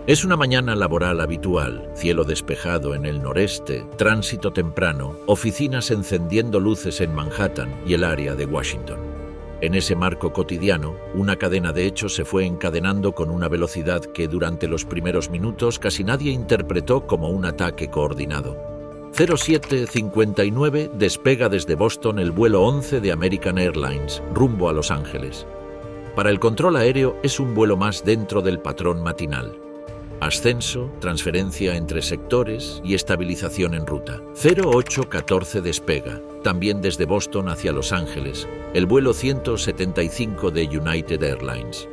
Es una mañana laboral habitual, cielo despejado en el noreste, tránsito temprano, oficinas encendiendo luces en Manhattan y el área de Washington. En ese marco cotidiano, una cadena de hechos se fue encadenando con una velocidad que durante los primeros minutos casi nadie interpretó como un ataque coordinado. 07:59 despega desde Boston el vuelo 11 de American Airlines, rumbo a Los Ángeles. Para el control aéreo es un vuelo más dentro del patrón matinal. Ascenso, transferencia entre sectores y estabilización en ruta. 08:14 despega, también desde Boston hacia Los Ángeles, el vuelo 175 de United Airlines.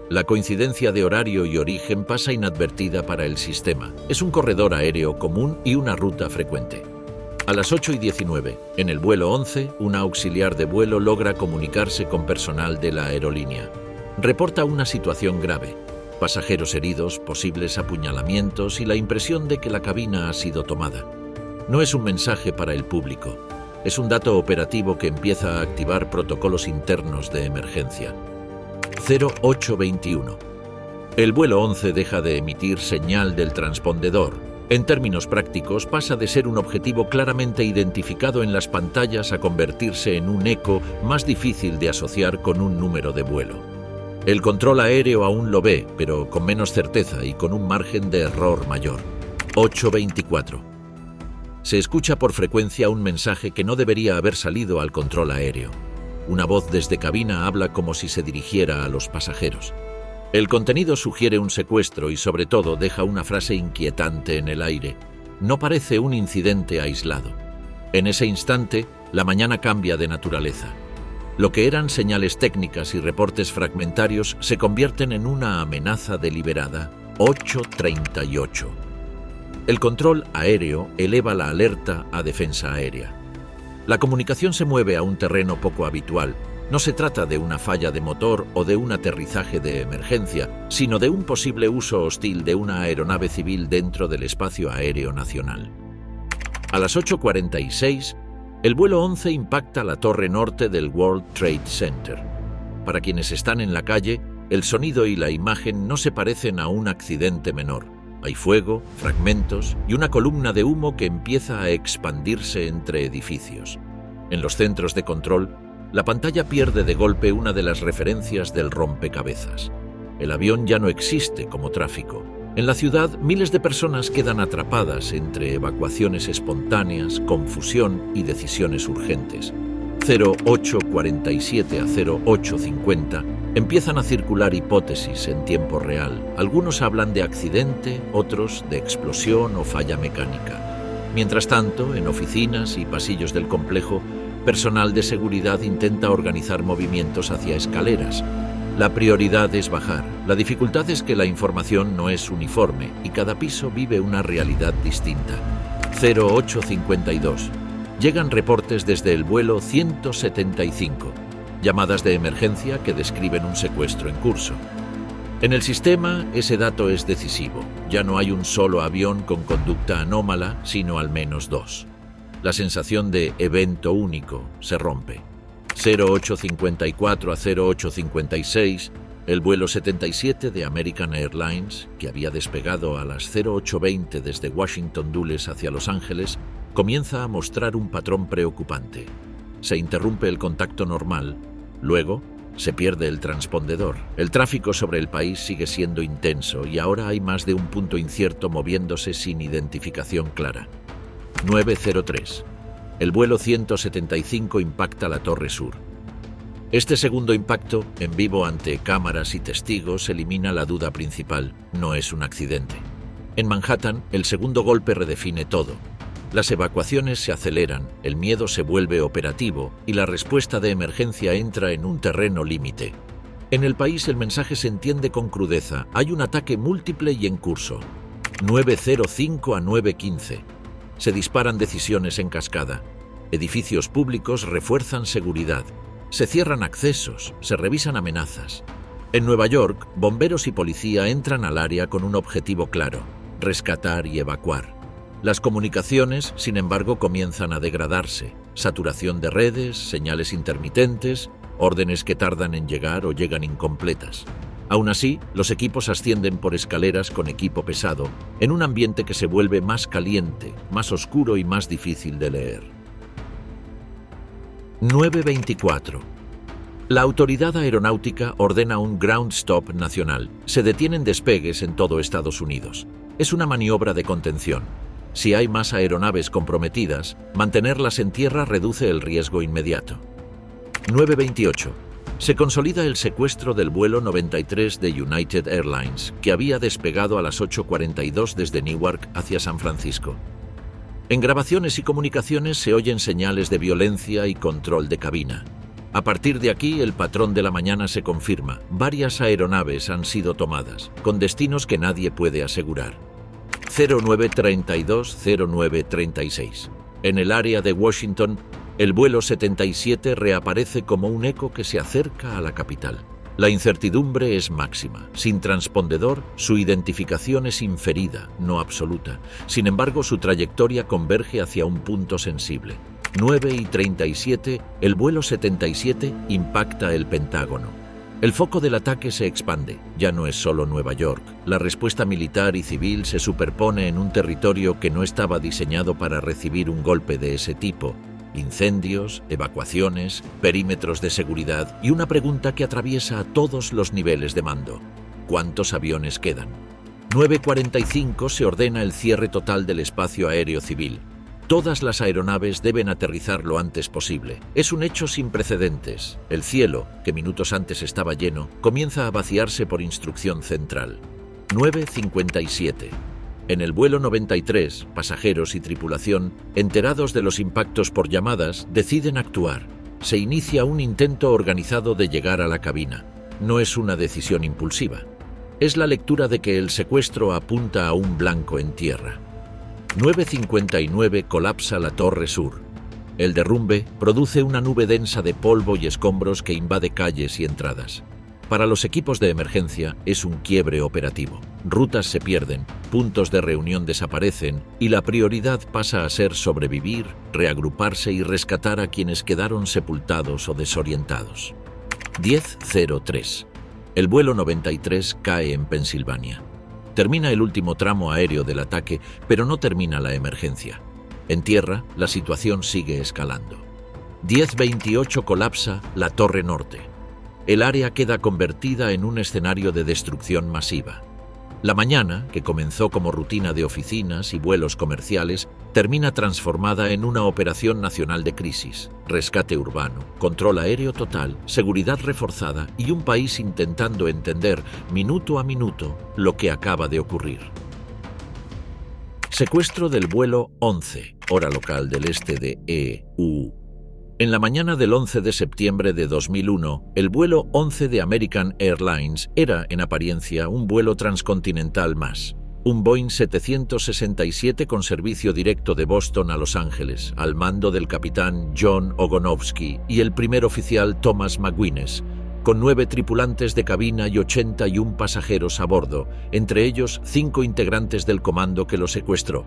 La coincidencia de horario y origen pasa inadvertida para el sistema. Es un corredor aéreo común y una ruta frecuente. A las 8:19, en el vuelo 11, una auxiliar de vuelo logra comunicarse con personal de la aerolínea. Reporta una situación grave. Pasajeros heridos, posibles apuñalamientos y la impresión de que la cabina ha sido tomada. No es un mensaje para el público. Es un dato operativo que empieza a activar protocolos internos de emergencia. 08:21. El vuelo 11 deja de emitir señal del transpondedor. En términos prácticos, pasa de ser un objetivo claramente identificado en las pantallas a convertirse en un eco más difícil de asociar con un número de vuelo. El control aéreo aún lo ve, pero con menos certeza y con un margen de error mayor. 8:24. Se escucha por frecuencia un mensaje que no debería haber salido al control aéreo. Una voz desde cabina habla como si se dirigiera a los pasajeros. El contenido sugiere un secuestro y sobre todo deja una frase inquietante en el aire. No parece un incidente aislado. En ese instante, la mañana cambia de naturaleza. Lo que eran señales técnicas y reportes fragmentarios se convierten en una amenaza deliberada. 8:38. El control aéreo eleva la alerta a defensa aérea. La comunicación se mueve a un terreno poco habitual. No se trata de una falla de motor o de un aterrizaje de emergencia, sino de un posible uso hostil de una aeronave civil dentro del espacio aéreo nacional. A las 8:46, el vuelo 11 impacta la torre norte del World Trade Center. Para quienes están en la calle, el sonido y la imagen no se parecen a un accidente menor. Hay fuego, fragmentos y una columna de humo que empieza a expandirse entre edificios. En los centros de control, la pantalla pierde de golpe una de las referencias del rompecabezas. El avión ya no existe como tráfico. En la ciudad, miles de personas quedan atrapadas entre evacuaciones espontáneas, confusión y decisiones urgentes. 08:47 a 08:50 empiezan a circular hipótesis en tiempo real. Algunos hablan de accidente, otros de explosión o falla mecánica. Mientras tanto, en oficinas y pasillos del complejo, personal de seguridad intenta organizar movimientos hacia escaleras. La prioridad es bajar. La dificultad es que la información no es uniforme y cada piso vive una realidad distinta. 08:52. Llegan reportes desde el vuelo 175. Llamadas de emergencia que describen un secuestro en curso. En el sistema, ese dato es decisivo. Ya no hay un solo avión con conducta anómala, sino al menos dos. La sensación de evento único se rompe. 08:54 a 08:56, el vuelo 77 de American Airlines, que había despegado a las 08:20 desde Washington Dulles hacia Los Ángeles, comienza a mostrar un patrón preocupante. Se interrumpe el contacto normal, luego se pierde el transpondedor. El tráfico sobre el país sigue siendo intenso y ahora hay más de un punto incierto moviéndose sin identificación clara. 9:03. El vuelo 175 impacta la Torre Sur. Este segundo impacto, en vivo ante cámaras y testigos, elimina la duda principal. No es un accidente. En Manhattan, el segundo golpe redefine todo. Las evacuaciones se aceleran, el miedo se vuelve operativo y la respuesta de emergencia entra en un terreno límite. En el país el mensaje se entiende con crudeza. Hay un ataque múltiple y en curso. 9:05 a 9:15. Se disparan decisiones en cascada. Edificios públicos refuerzan seguridad. Se cierran accesos, se revisan amenazas. En Nueva York, bomberos y policía entran al área con un objetivo claro: rescatar y evacuar. Las comunicaciones, sin embargo, comienzan a degradarse. Saturación de redes, señales intermitentes, órdenes que tardan en llegar o llegan incompletas. Aún así, los equipos ascienden por escaleras con equipo pesado, en un ambiente que se vuelve más caliente, más oscuro y más difícil de leer. 9:24. La Autoridad Aeronáutica ordena un ground stop nacional. Se detienen despegues en todo Estados Unidos. Es una maniobra de contención. Si hay más aeronaves comprometidas, mantenerlas en tierra reduce el riesgo inmediato. 9:28. Se consolida el secuestro del vuelo 93 de United Airlines, que había despegado a las 8:42 desde Newark hacia San Francisco. En grabaciones y comunicaciones se oyen señales de violencia y control de cabina. A partir de aquí, el patrón de la mañana se confirma. Varias aeronaves han sido tomadas, con destinos que nadie puede asegurar. 09:32-09:36. En el área de Washington, el vuelo 77 reaparece como un eco que se acerca a la capital. La incertidumbre es máxima. Sin transpondedor, su identificación es inferida, no absoluta. Sin embargo, su trayectoria converge hacia un punto sensible. 9:37, el vuelo 77 impacta el Pentágono. El foco del ataque se expande. Ya no es solo Nueva York. La respuesta militar y civil se superpone en un territorio que no estaba diseñado para recibir un golpe de ese tipo. Incendios, evacuaciones, perímetros de seguridad y una pregunta que atraviesa a todos los niveles de mando. ¿Cuántos aviones quedan? 9:45 se ordena el cierre total del espacio aéreo civil. Todas las aeronaves deben aterrizar lo antes posible. Es un hecho sin precedentes. El cielo, que minutos antes estaba lleno, comienza a vaciarse por instrucción central. 9:57. En el vuelo 93, pasajeros y tripulación, enterados de los impactos por llamadas, deciden actuar. Se inicia un intento organizado de llegar a la cabina. No es una decisión impulsiva. Es la lectura de que el secuestro apunta a un blanco en tierra. 9:59 colapsa la Torre Sur. El derrumbe produce una nube densa de polvo y escombros que invade calles y entradas. Para los equipos de emergencia es un quiebre operativo. Rutas se pierden, puntos de reunión desaparecen y la prioridad pasa a ser sobrevivir, reagruparse y rescatar a quienes quedaron sepultados o desorientados. 10:03. El vuelo 93 cae en Pensilvania. Termina el último tramo aéreo del ataque, pero no termina la emergencia. En tierra, la situación sigue escalando. 10:28 colapsa la Torre Norte. El área queda convertida en un escenario de destrucción masiva. La mañana, que comenzó como rutina de oficinas y vuelos comerciales, termina transformada en una operación nacional de crisis, rescate urbano, control aéreo total, seguridad reforzada y un país intentando entender minuto a minuto lo que acaba de ocurrir. Secuestro del vuelo 11, hora local del este de EU. En la mañana del 11 de septiembre de 2001, el vuelo 11 de American Airlines era, en apariencia, un vuelo transcontinental más. Un Boeing 767 con servicio directo de Boston a Los Ángeles, al mando del capitán John Ogonovsky y el primer oficial Thomas McGuinness, con 9 tripulantes de cabina y 81 pasajeros a bordo, entre ellos 5 integrantes del comando que lo secuestró.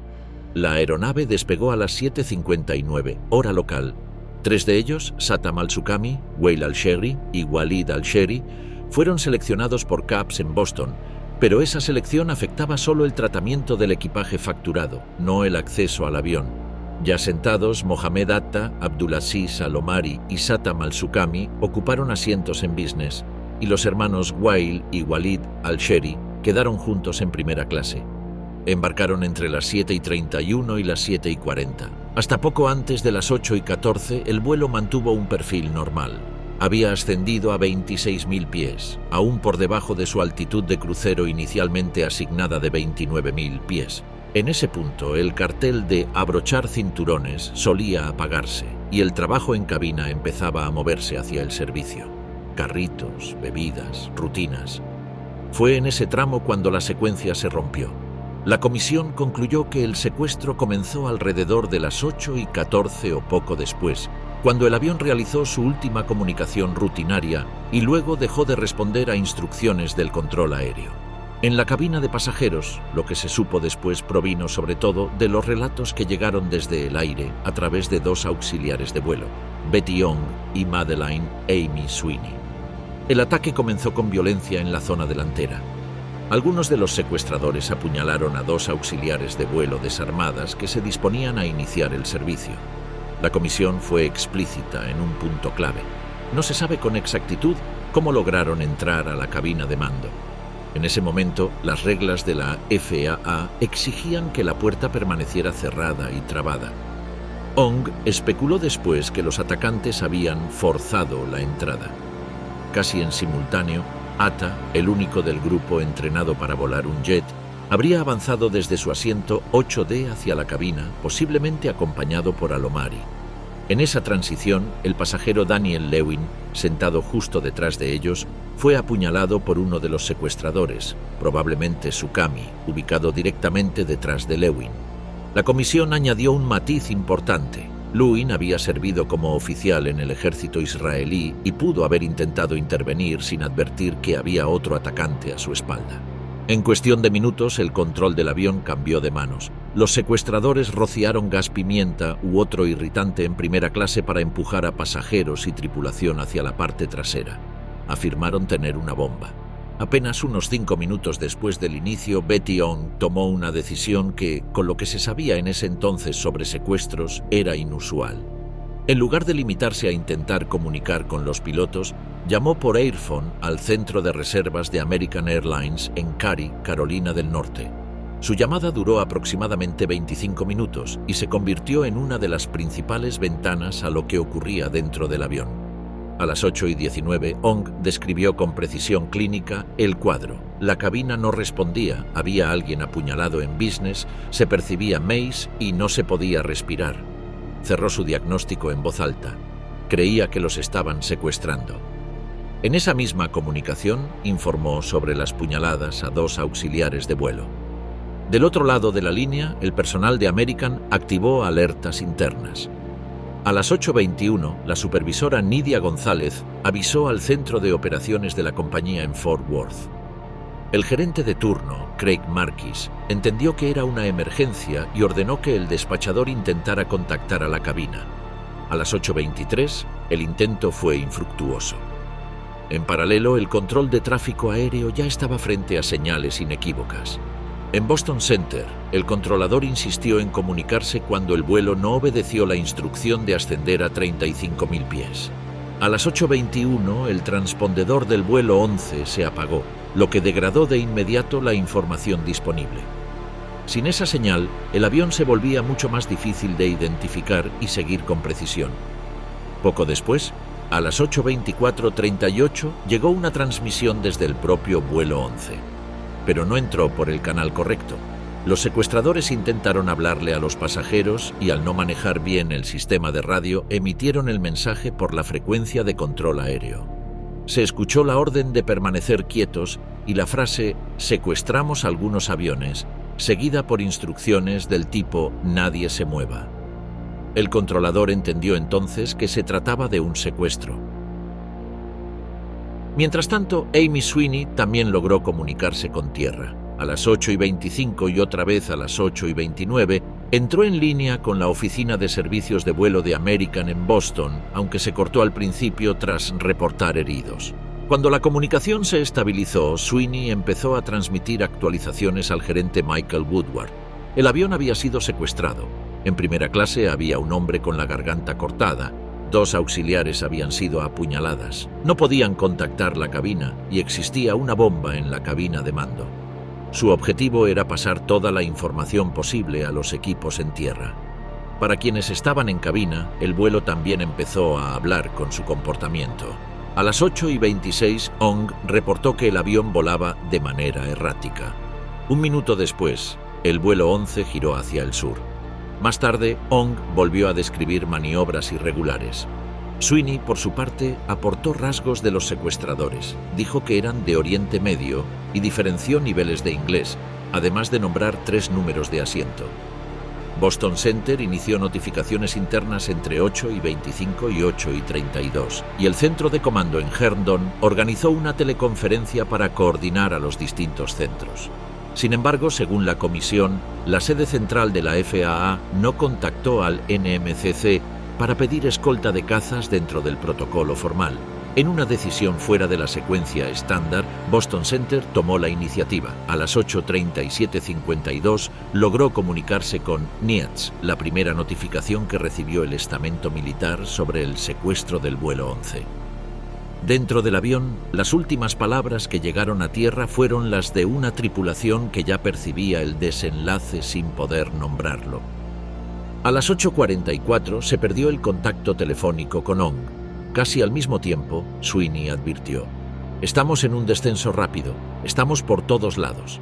La aeronave despegó a las 7:59, hora local. 3 de ellos, Satam al-Suqami, Wael al-Shehri y Walid al-Shehri, fueron seleccionados por CAPS en Boston, pero esa selección afectaba solo el tratamiento del equipaje facturado, no el acceso al avión. Ya sentados, Mohamed Atta, Abdulaziz al-Omari y Satam al-Suqami ocuparon asientos en business, y los hermanos Wael y Walid al-Shehri quedaron juntos en primera clase. Embarcaron entre las 7:31 y las 7:40. Hasta poco antes de las 8:14, el vuelo mantuvo un perfil normal. Había ascendido a 26.000 pies, aún por debajo de su altitud de crucero inicialmente asignada de 29.000 pies. En ese punto, el cartel de abrochar cinturones solía apagarse y el trabajo en cabina empezaba a moverse hacia el servicio. Carritos, bebidas, rutinas. Fue en ese tramo cuando la secuencia se rompió. La comisión concluyó que el secuestro comenzó alrededor de las 8:14 o poco después, cuando el avión realizó su última comunicación rutinaria y luego dejó de responder a instrucciones del control aéreo. En la cabina de pasajeros, lo que se supo después provino sobre todo de los relatos que llegaron desde el aire a través de 2 auxiliares de vuelo, Betty Young y Madeleine Amy Sweeney. El ataque comenzó con violencia en la zona delantera. Algunos de los secuestradores apuñalaron a 2 auxiliares de vuelo desarmadas que se disponían a iniciar el servicio. La comisión fue explícita en un punto clave. No se sabe con exactitud cómo lograron entrar a la cabina de mando. En ese momento, las reglas de la FAA exigían que la puerta permaneciera cerrada y trabada. Ong especuló después que los atacantes habían forzado la entrada. Casi en simultáneo, Atta, el único del grupo entrenado para volar un jet, habría avanzado desde su asiento 8D hacia la cabina, posiblemente acompañado por Alomari. En esa transición, el pasajero Daniel Lewin, sentado justo detrás de ellos, fue apuñalado por uno de los secuestradores, probablemente Sukami, ubicado directamente detrás de Lewin. La comisión añadió un matiz importante. Lewin había servido como oficial en el ejército israelí y pudo haber intentado intervenir sin advertir que había otro atacante a su espalda. En cuestión de minutos, el control del avión cambió de manos. Los secuestradores rociaron gas pimienta u otro irritante en primera clase para empujar a pasajeros y tripulación hacia la parte trasera. Afirmaron tener una bomba. Apenas unos 5 minutos después del inicio, Betty Ong tomó una decisión que, con lo que se sabía en ese entonces sobre secuestros, era inusual. En lugar de limitarse a intentar comunicar con los pilotos, llamó por Airphone al centro de reservas de American Airlines en Cary, Carolina del Norte. Su llamada duró aproximadamente 25 minutos y se convirtió en una de las principales ventanas a lo que ocurría dentro del avión. A las 8:19, Ong describió con precisión clínica el cuadro. La cabina no respondía, había alguien apuñalado en business, se percibía mace y no se podía respirar. Cerró su diagnóstico en voz alta. Creía que los estaban secuestrando. En esa misma comunicación, informó sobre las puñaladas a 2 auxiliares de vuelo. Del otro lado de la línea, el personal de American activó alertas internas. A las 8:21, la supervisora Nidia González avisó al centro de operaciones de la compañía en Fort Worth. El gerente de turno, Craig Marquis, entendió que era una emergencia y ordenó que el despachador intentara contactar a la cabina. A las 8:23, el intento fue infructuoso. En paralelo, el control de tráfico aéreo ya estaba frente a señales inequívocas. En Boston Center, el controlador insistió en comunicarse cuando el vuelo no obedeció la instrucción de ascender a 35.000 pies. A las 8:21, el transpondedor del vuelo 11 se apagó, lo que degradó de inmediato la información disponible. Sin esa señal, el avión se volvía mucho más difícil de identificar y seguir con precisión. Poco después, a las 8:24:38, llegó una transmisión desde el propio vuelo 11. Pero no entró por el canal correcto. Los secuestradores intentaron hablarle a los pasajeros y, al no manejar bien el sistema de radio, emitieron el mensaje por la frecuencia de control aéreo. Se escuchó la orden de permanecer quietos y la frase «secuestramos algunos aviones», seguida por instrucciones del tipo «nadie se mueva». El controlador entendió entonces que se trataba de un secuestro. Mientras tanto, Amy Sweeney también logró comunicarse con tierra. A las 8:25 y otra vez a las 8:29, entró en línea con la oficina de servicios de vuelo de American en Boston, aunque se cortó al principio tras reportar heridos. Cuando la comunicación se estabilizó, Sweeney empezó a transmitir actualizaciones al gerente Michael Woodward. El avión había sido secuestrado. En primera clase había un hombre con la garganta cortada. 2 auxiliares habían sido apuñaladas. No podían contactar la cabina y existía una bomba en la cabina de mando. Su objetivo era pasar toda la información posible a los equipos en tierra. Para quienes estaban en cabina, el vuelo también empezó a hablar con su comportamiento. A las 8:26, Ong reportó que el avión volaba de manera errática. Un minuto después, el vuelo 11 giró hacia el sur. Más tarde, Ong volvió a describir maniobras irregulares. Sweeney, por su parte, aportó rasgos de los secuestradores. Dijo que eran de Oriente Medio y diferenció niveles de inglés, además de nombrar 3 números de asiento. Boston Center inició notificaciones internas entre 8:25 y 8:32, y el centro de comando en Herndon organizó una teleconferencia para coordinar a los distintos centros. Sin embargo, según la comisión, la sede central de la FAA no contactó al NMCC para pedir escolta de cazas dentro del protocolo formal. En una decisión fuera de la secuencia estándar, Boston Center tomó la iniciativa. A las 8:37:52 logró comunicarse con NIATS, la primera notificación que recibió el estamento militar sobre el secuestro del vuelo 11. Dentro del avión, las últimas palabras que llegaron a tierra fueron las de una tripulación que ya percibía el desenlace sin poder nombrarlo. A las 8:44 se perdió el contacto telefónico con Ong. Casi al mismo tiempo, Sweeney advirtió: «Estamos en un descenso rápido, estamos por todos lados».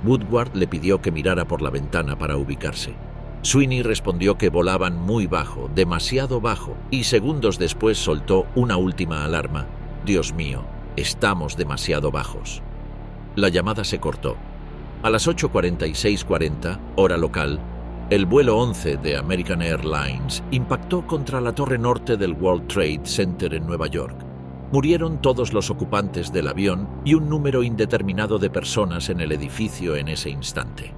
Woodward le pidió que mirara por la ventana para ubicarse. Sweeney respondió que volaban muy bajo, demasiado bajo, y segundos después soltó una última alarma: «Dios mío, estamos demasiado bajos». La llamada se cortó. A las 8:46:40, hora local, el vuelo 11 de American Airlines impactó contra la torre norte del World Trade Center en Nueva York. Murieron todos los ocupantes del avión y un número indeterminado de personas en el edificio en ese instante.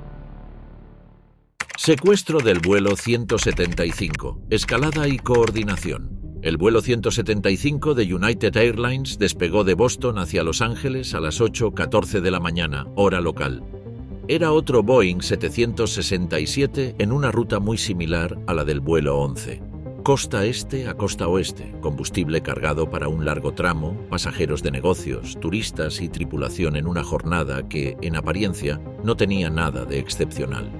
Secuestro del vuelo 175, escalada y coordinación. El vuelo 175 de United Airlines despegó de Boston hacia Los Ángeles a las 8:14 de la mañana, hora local. Era otro Boeing 767 en una ruta muy similar a la del vuelo 11. Costa este a costa oeste, combustible cargado para un largo tramo, pasajeros de negocios, turistas y tripulación en una jornada que, en apariencia, no tenía nada de excepcional.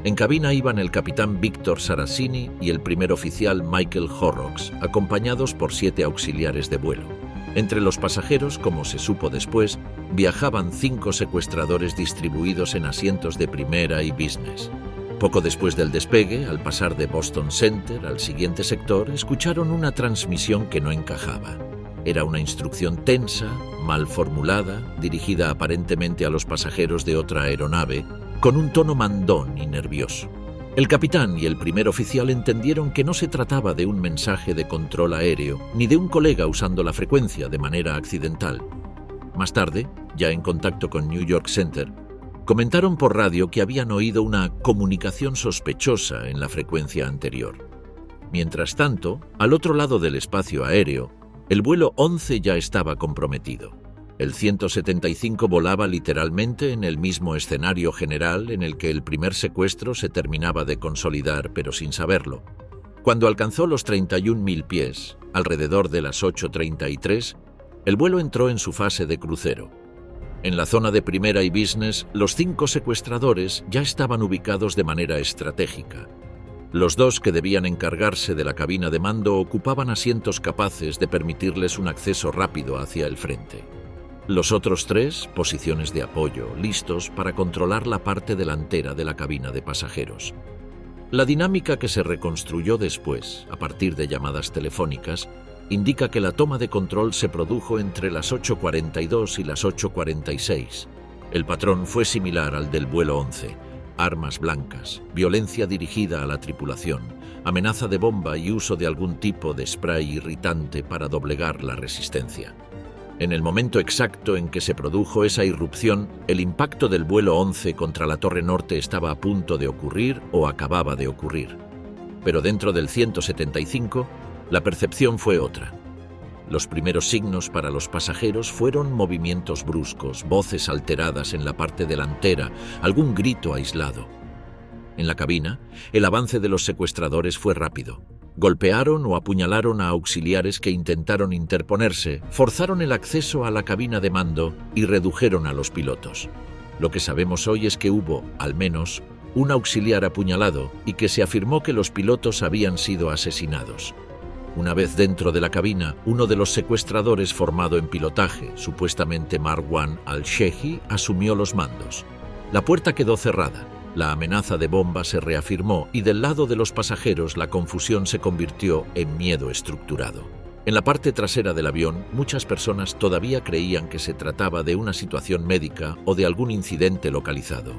En cabina iban el capitán Víctor Saracini y el primer oficial Michael Horrocks, acompañados por 7 auxiliares de vuelo. Entre los pasajeros, como se supo después, viajaban 5 secuestradores distribuidos en asientos de primera y business. Poco después del despegue, al pasar de Boston Center al siguiente sector, escucharon una transmisión que no encajaba. Era una instrucción tensa, mal formulada, dirigida aparentemente a los pasajeros de otra aeronave, con un tono mandón y nervioso. El capitán y el primer oficial entendieron que no se trataba de un mensaje de control aéreo, ni de un colega usando la frecuencia de manera accidental. Más tarde, ya en contacto con New York Center, comentaron por radio que habían oído una comunicación sospechosa en la frecuencia anterior. Mientras tanto, al otro lado del espacio aéreo, el vuelo 11 ya estaba comprometido. El 175 volaba literalmente en el mismo escenario general en el que el primer secuestro se terminaba de consolidar, pero sin saberlo. Cuando alcanzó los 31.000 pies, alrededor de las 8:33, el vuelo entró en su fase de crucero. En la zona de primera y business, los 5 secuestradores ya estaban ubicados de manera estratégica. Los 2 que debían encargarse de la cabina de mando ocupaban asientos capaces de permitirles un acceso rápido hacia el frente. Los otros 3, posiciones de apoyo, listos para controlar la parte delantera de la cabina de pasajeros. La dinámica que se reconstruyó después, a partir de llamadas telefónicas, indica que la toma de control se produjo entre las 8:42 y las 8:46. El patrón fue similar al del vuelo 11. Armas blancas, violencia dirigida a la tripulación, amenaza de bomba y uso de algún tipo de spray irritante para doblegar la resistencia. En el momento exacto en que se produjo esa irrupción, el impacto del vuelo 11 contra la torre norte estaba a punto de ocurrir o acababa de ocurrir. Pero dentro del 175, la percepción fue otra. Los primeros signos para los pasajeros fueron movimientos bruscos, voces alteradas en la parte delantera, algún grito aislado. En la cabina, el avance de los secuestradores fue rápido. Golpearon o apuñalaron a auxiliares que intentaron interponerse, forzaron el acceso a la cabina de mando y redujeron a los pilotos. Lo que sabemos hoy es que hubo, al menos, un auxiliar apuñalado y que se afirmó que los pilotos habían sido asesinados. Una vez dentro de la cabina, uno de los secuestradores formado en pilotaje, supuestamente Marwan al-Shehi, asumió los mandos. La puerta quedó cerrada. La amenaza de bomba se reafirmó y del lado de los pasajeros la confusión se convirtió en miedo estructurado. En la parte trasera del avión, muchas personas todavía creían que se trataba de una situación médica o de algún incidente localizado.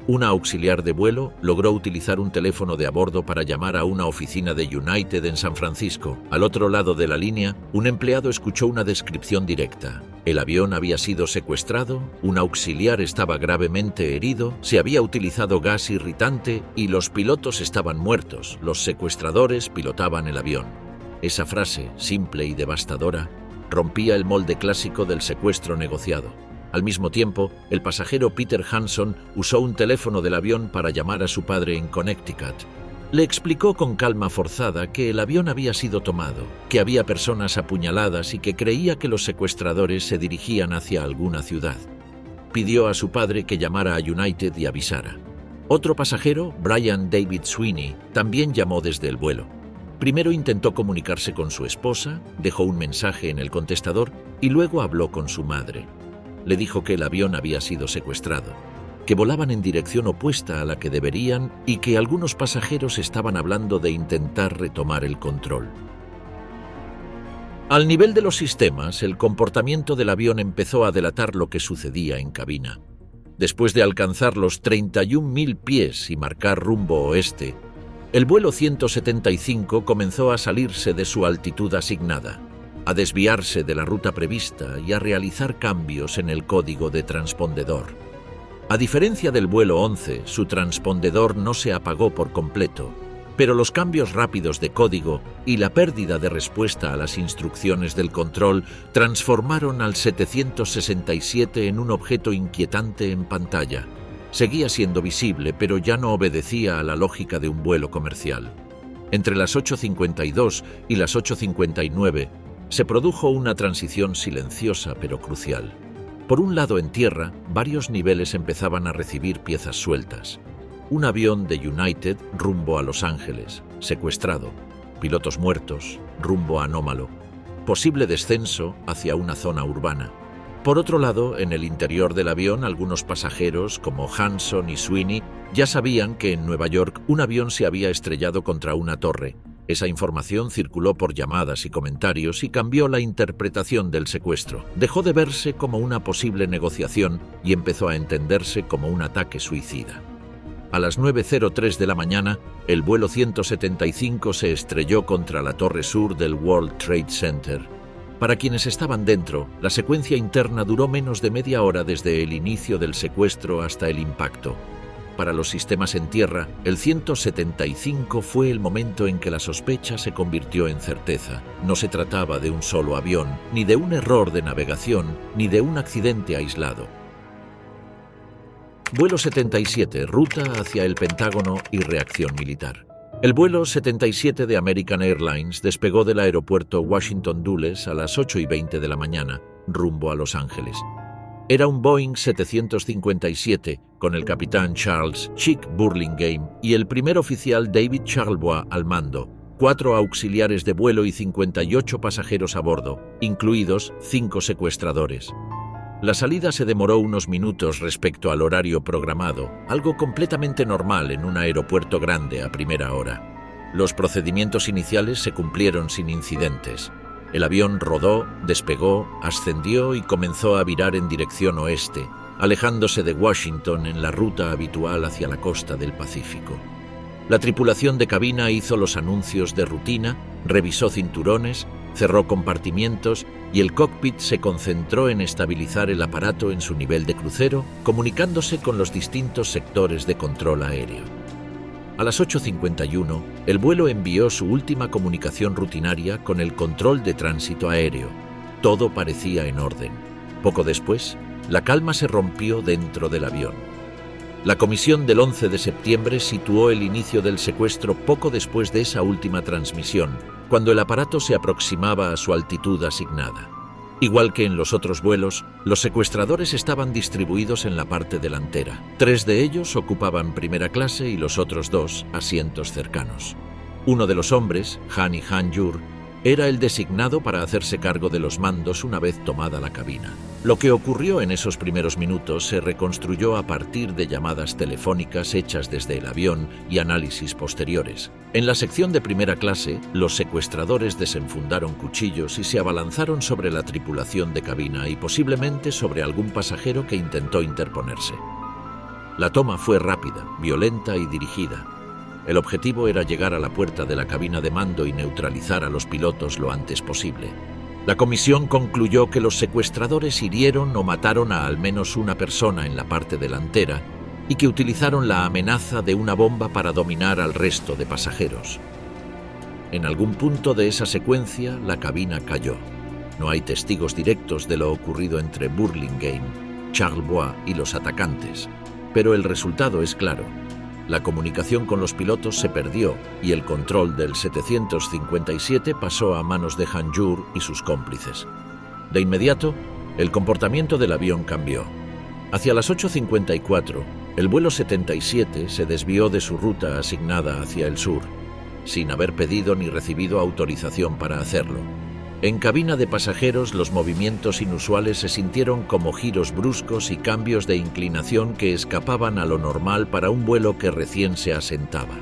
Una auxiliar de vuelo logró utilizar un teléfono de a bordo para llamar a una oficina de United en San Francisco. Al otro lado de la línea, un empleado escuchó una descripción directa. El avión había sido secuestrado, un auxiliar estaba gravemente herido, se había utilizado gas irritante y los pilotos estaban muertos. Los secuestradores pilotaban el avión. Esa frase, simple y devastadora, rompía el molde clásico del secuestro negociado. Al mismo tiempo, el pasajero Peter Hanson usó un teléfono del avión para llamar a su padre en Connecticut. Le explicó con calma forzada que el avión había sido tomado, que había personas apuñaladas y que creía que los secuestradores se dirigían hacia alguna ciudad. Pidió a su padre que llamara a United y avisara. Otro pasajero, Brian David Sweeney, también llamó desde el vuelo. Primero intentó comunicarse con su esposa, dejó un mensaje en el contestador y luego habló con su madre. Le dijo que el avión había sido secuestrado, que volaban en dirección opuesta a la que deberían y que algunos pasajeros estaban hablando de intentar retomar el control. Al nivel de los sistemas, el comportamiento del avión empezó a delatar lo que sucedía en cabina. Después de alcanzar los 31.000 pies y marcar rumbo oeste, el vuelo 175 comenzó a salirse de su altitud asignada, a desviarse de la ruta prevista y a realizar cambios en el código de transpondedor. A diferencia del vuelo 11, su transpondedor no se apagó por completo, pero los cambios rápidos de código y la pérdida de respuesta a las instrucciones del control transformaron al 767 en un objeto inquietante en pantalla. Seguía siendo visible, pero ya no obedecía a la lógica de un vuelo comercial. Entre las 8:52 y las 8:59 se produjo una transición silenciosa pero crucial. Por un lado, en tierra, varios niveles empezaban a recibir piezas sueltas. Un avión de United rumbo a Los Ángeles, secuestrado, pilotos muertos, rumbo a Anómalo, posible descenso hacia una zona urbana. Por otro lado, en el interior del avión, algunos pasajeros, como Hanson y Sweeney, ya sabían que en Nueva York un avión se había estrellado contra una torre. Esa información circuló por llamadas y comentarios y cambió la interpretación del secuestro. Dejó de verse como una posible negociación y empezó a entenderse como un ataque suicida. A las 9:03 de la mañana, el vuelo 175 se estrelló contra la torre sur del World Trade Center. Para quienes estaban dentro, la secuencia interna duró menos de media hora desde el inicio del secuestro hasta el impacto. Para los sistemas en tierra, el 175 fue el momento en que la sospecha se convirtió en certeza. No se trataba de un solo avión, ni de un error de navegación, ni de un accidente aislado. Vuelo 77, ruta hacia el Pentágono y reacción militar. El vuelo 77 de American Airlines despegó del aeropuerto Washington Dulles a las 8:20 de la mañana, rumbo a Los Ángeles. Era un Boeing 757 con el capitán Charles Chick Burlingame y el primer oficial David Charlebois al mando, 4 auxiliares de vuelo y 58 pasajeros a bordo, incluidos 5 secuestradores. La salida se demoró unos minutos respecto al horario programado, algo completamente normal en un aeropuerto grande a primera hora. Los procedimientos iniciales se cumplieron sin incidentes. El avión rodó, despegó, ascendió y comenzó a virar en dirección oeste, alejándose de Washington en la ruta habitual hacia la costa del Pacífico. La tripulación de cabina hizo los anuncios de rutina, revisó cinturones, cerró compartimientos y el cockpit se concentró en estabilizar el aparato en su nivel de crucero, comunicándose con los distintos sectores de control aéreo. A las 8:51, el vuelo envió su última comunicación rutinaria con el control de tránsito aéreo. Todo parecía en orden. Poco después, la calma se rompió dentro del avión. La comisión del 11 de septiembre situó el inicio del secuestro poco después de esa última transmisión, cuando el aparato se aproximaba a su altitud asignada. Igual que en los otros vuelos, los secuestradores estaban distribuidos en la parte delantera. 3 de ellos ocupaban primera clase y los otros 2 asientos cercanos. Uno de los hombres, Hani Han-Yur, era el designado para hacerse cargo de los mandos una vez tomada la cabina. Lo que ocurrió en esos primeros minutos se reconstruyó a partir de llamadas telefónicas hechas desde el avión y análisis posteriores. En la sección de primera clase, los secuestradores desenfundaron cuchillos y se abalanzaron sobre la tripulación de cabina y posiblemente sobre algún pasajero que intentó interponerse. La toma fue rápida, violenta y dirigida. El objetivo era llegar a la puerta de la cabina de mando y neutralizar a los pilotos lo antes posible. La comisión concluyó que los secuestradores hirieron o mataron a al menos una persona en la parte delantera y que utilizaron la amenaza de una bomba para dominar al resto de pasajeros. En algún punto de esa secuencia, la cabina cayó. No hay testigos directos de lo ocurrido entre Burlingame, Charlevoix y los atacantes, pero el resultado es claro. La comunicación con los pilotos se perdió y el control del 757 pasó a manos de Hanjour y sus cómplices. De inmediato, el comportamiento del avión cambió. Hacia las 8:54, el vuelo 77 se desvió de su ruta asignada hacia el sur, sin haber pedido ni recibido autorización para hacerlo. En cabina de pasajeros, los movimientos inusuales se sintieron como giros bruscos y cambios de inclinación que escapaban a lo normal para un vuelo que recién se asentaba.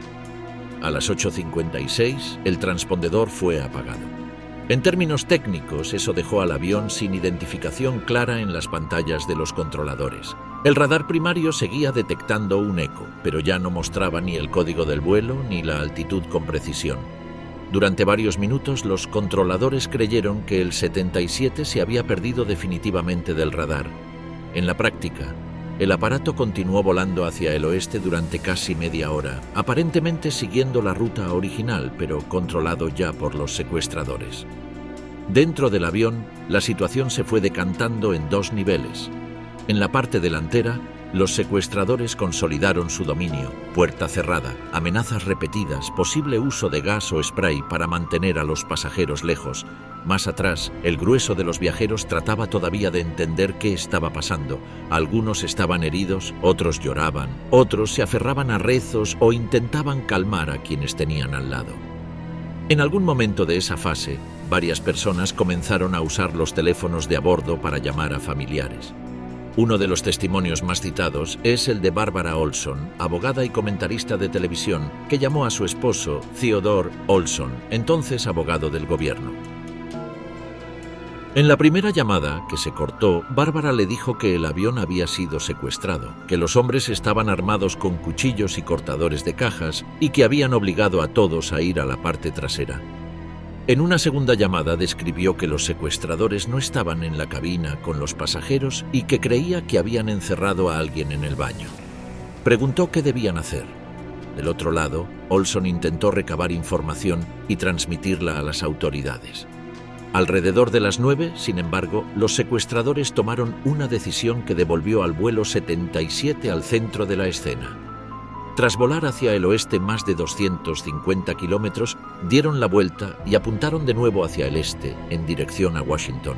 A las 8:56, el transpondedor fue apagado. En términos técnicos, eso dejó al avión sin identificación clara en las pantallas de los controladores. El radar primario seguía detectando un eco, pero ya no mostraba ni el código del vuelo ni la altitud con precisión. Durante varios minutos, los controladores creyeron que el 77 se había perdido definitivamente del radar. En la práctica, el aparato continuó volando hacia el oeste durante casi media hora, aparentemente siguiendo la ruta original, pero controlado ya por los secuestradores. Dentro del avión, la situación se fue decantando en dos niveles. En la parte delantera, los secuestradores consolidaron su dominio, puerta cerrada, amenazas repetidas, posible uso de gas o spray para mantener a los pasajeros lejos. Más atrás, el grueso de los viajeros trataba todavía de entender qué estaba pasando. Algunos estaban heridos, otros lloraban, otros se aferraban a rezos o intentaban calmar a quienes tenían al lado. En algún momento de esa fase, varias personas comenzaron a usar los teléfonos de a bordo para llamar a familiares. Uno de los testimonios más citados es el de Barbara Olson, abogada y comentarista de televisión, que llamó a su esposo, Theodore Olson, entonces abogado del gobierno. En la primera llamada, que se cortó, Bárbara le dijo que el avión había sido secuestrado, que los hombres estaban armados con cuchillos y cortadores de cajas y que habían obligado a todos a ir a la parte trasera. En una segunda llamada describió que los secuestradores no estaban en la cabina con los pasajeros y que creía que habían encerrado a alguien en el baño. Preguntó qué debían hacer. Del otro lado, Olson intentó recabar información y transmitirla a las autoridades. Alrededor de las 9, sin embargo, los secuestradores tomaron una decisión que devolvió al vuelo 77 al centro de la escena. Tras volar hacia el oeste más de 250 kilómetros, dieron la vuelta y apuntaron de nuevo hacia el este, en dirección a Washington.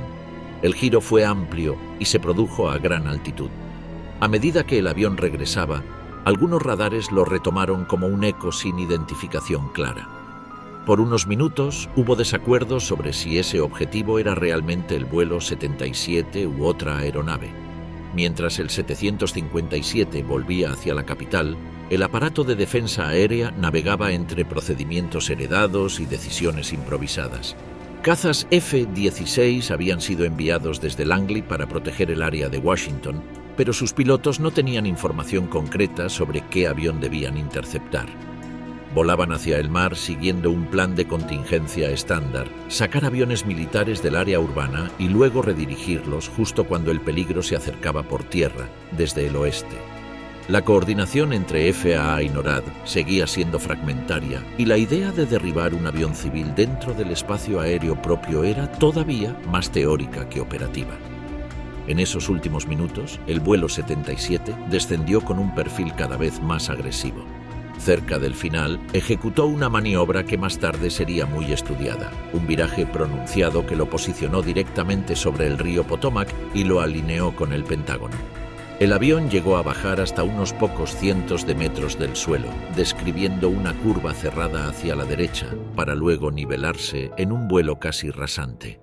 El giro fue amplio y se produjo a gran altitud. A medida que el avión regresaba, algunos radares lo retomaron como un eco sin identificación clara. Por unos minutos hubo desacuerdos sobre si ese objetivo era realmente el vuelo 77 u otra aeronave. Mientras el 757 volvía hacia la capital, el aparato de defensa aérea navegaba entre procedimientos heredados y decisiones improvisadas. Cazas F-16 habían sido enviados desde Langley para proteger el área de Washington, pero sus pilotos no tenían información concreta sobre qué avión debían interceptar. Volaban hacia el mar siguiendo un plan de contingencia estándar, sacar aviones militares del área urbana y luego redirigirlos justo cuando el peligro se acercaba por tierra, desde el oeste. La coordinación entre FAA y NORAD seguía siendo fragmentaria y la idea de derribar un avión civil dentro del espacio aéreo propio era todavía más teórica que operativa. En esos últimos minutos, el vuelo 77 descendió con un perfil cada vez más agresivo. Cerca del final, ejecutó una maniobra que más tarde sería muy estudiada, un viraje pronunciado que lo posicionó directamente sobre el río Potomac y lo alineó con el Pentágono. El avión llegó a bajar hasta unos pocos cientos de metros del suelo, describiendo una curva cerrada hacia la derecha, para luego nivelarse en un vuelo casi rasante.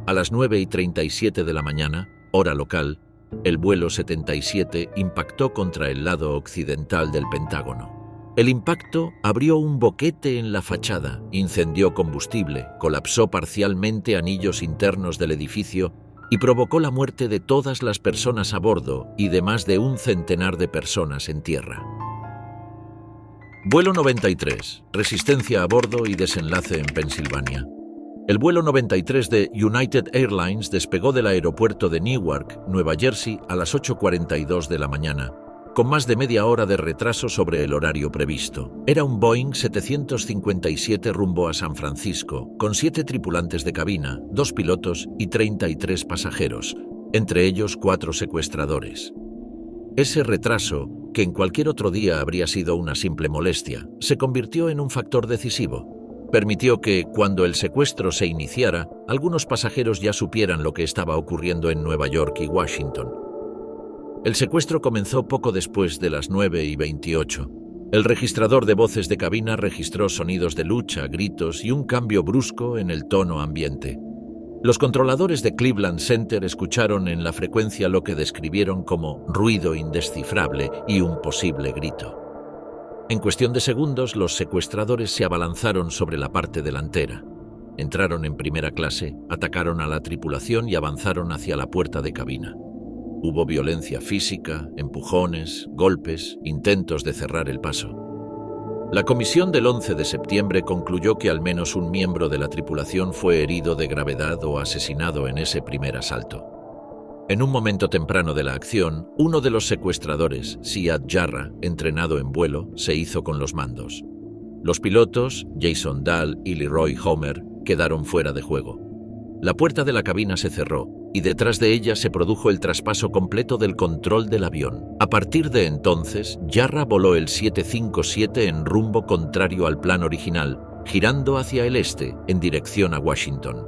A las 9:37 de la mañana, hora local, el vuelo 77 impactó contra el lado occidental del Pentágono. El impacto abrió un boquete en la fachada, incendió combustible, colapsó parcialmente anillos internos del edificio y provocó la muerte de todas las personas a bordo y de más de un centenar de personas en tierra. Vuelo 93, resistencia a bordo y desenlace en Pensilvania. El vuelo 93 de United Airlines despegó del aeropuerto de Newark, Nueva Jersey, a las 8:42 de la mañana, con más de media hora de retraso sobre el horario previsto. Era un Boeing 757 rumbo a San Francisco, con 7 tripulantes de cabina, 2 pilotos y 33 pasajeros, entre ellos 4 secuestradores. Ese retraso, que en cualquier otro día habría sido una simple molestia, se convirtió en un factor decisivo. Permitió que, cuando el secuestro se iniciara, algunos pasajeros ya supieran lo que estaba ocurriendo en Nueva York y Washington. El secuestro comenzó poco después de las 9:28. El registrador de voces de cabina registró sonidos de lucha, gritos y un cambio brusco en el tono ambiente. Los controladores de Cleveland Center escucharon en la frecuencia lo que describieron como ruido indescifrable y un posible grito. En cuestión de segundos, los secuestradores se abalanzaron sobre la parte delantera. Entraron en primera clase, atacaron a la tripulación y avanzaron hacia la puerta de cabina. Hubo violencia física, empujones, golpes, intentos de cerrar el paso. La comisión del 11 de septiembre concluyó que al menos un miembro de la tripulación fue herido de gravedad o asesinado en ese primer asalto. En un momento temprano de la acción, uno de los secuestradores, Ziad Jarrah, entrenado en vuelo, se hizo con los mandos. Los pilotos, Jason Dahl y Leroy Homer, quedaron fuera de juego. La puerta de la cabina se cerró y detrás de ella se produjo el traspaso completo del control del avión. A partir de entonces, Jarrah voló el 757 en rumbo contrario al plan original, girando hacia el este, en dirección a Washington.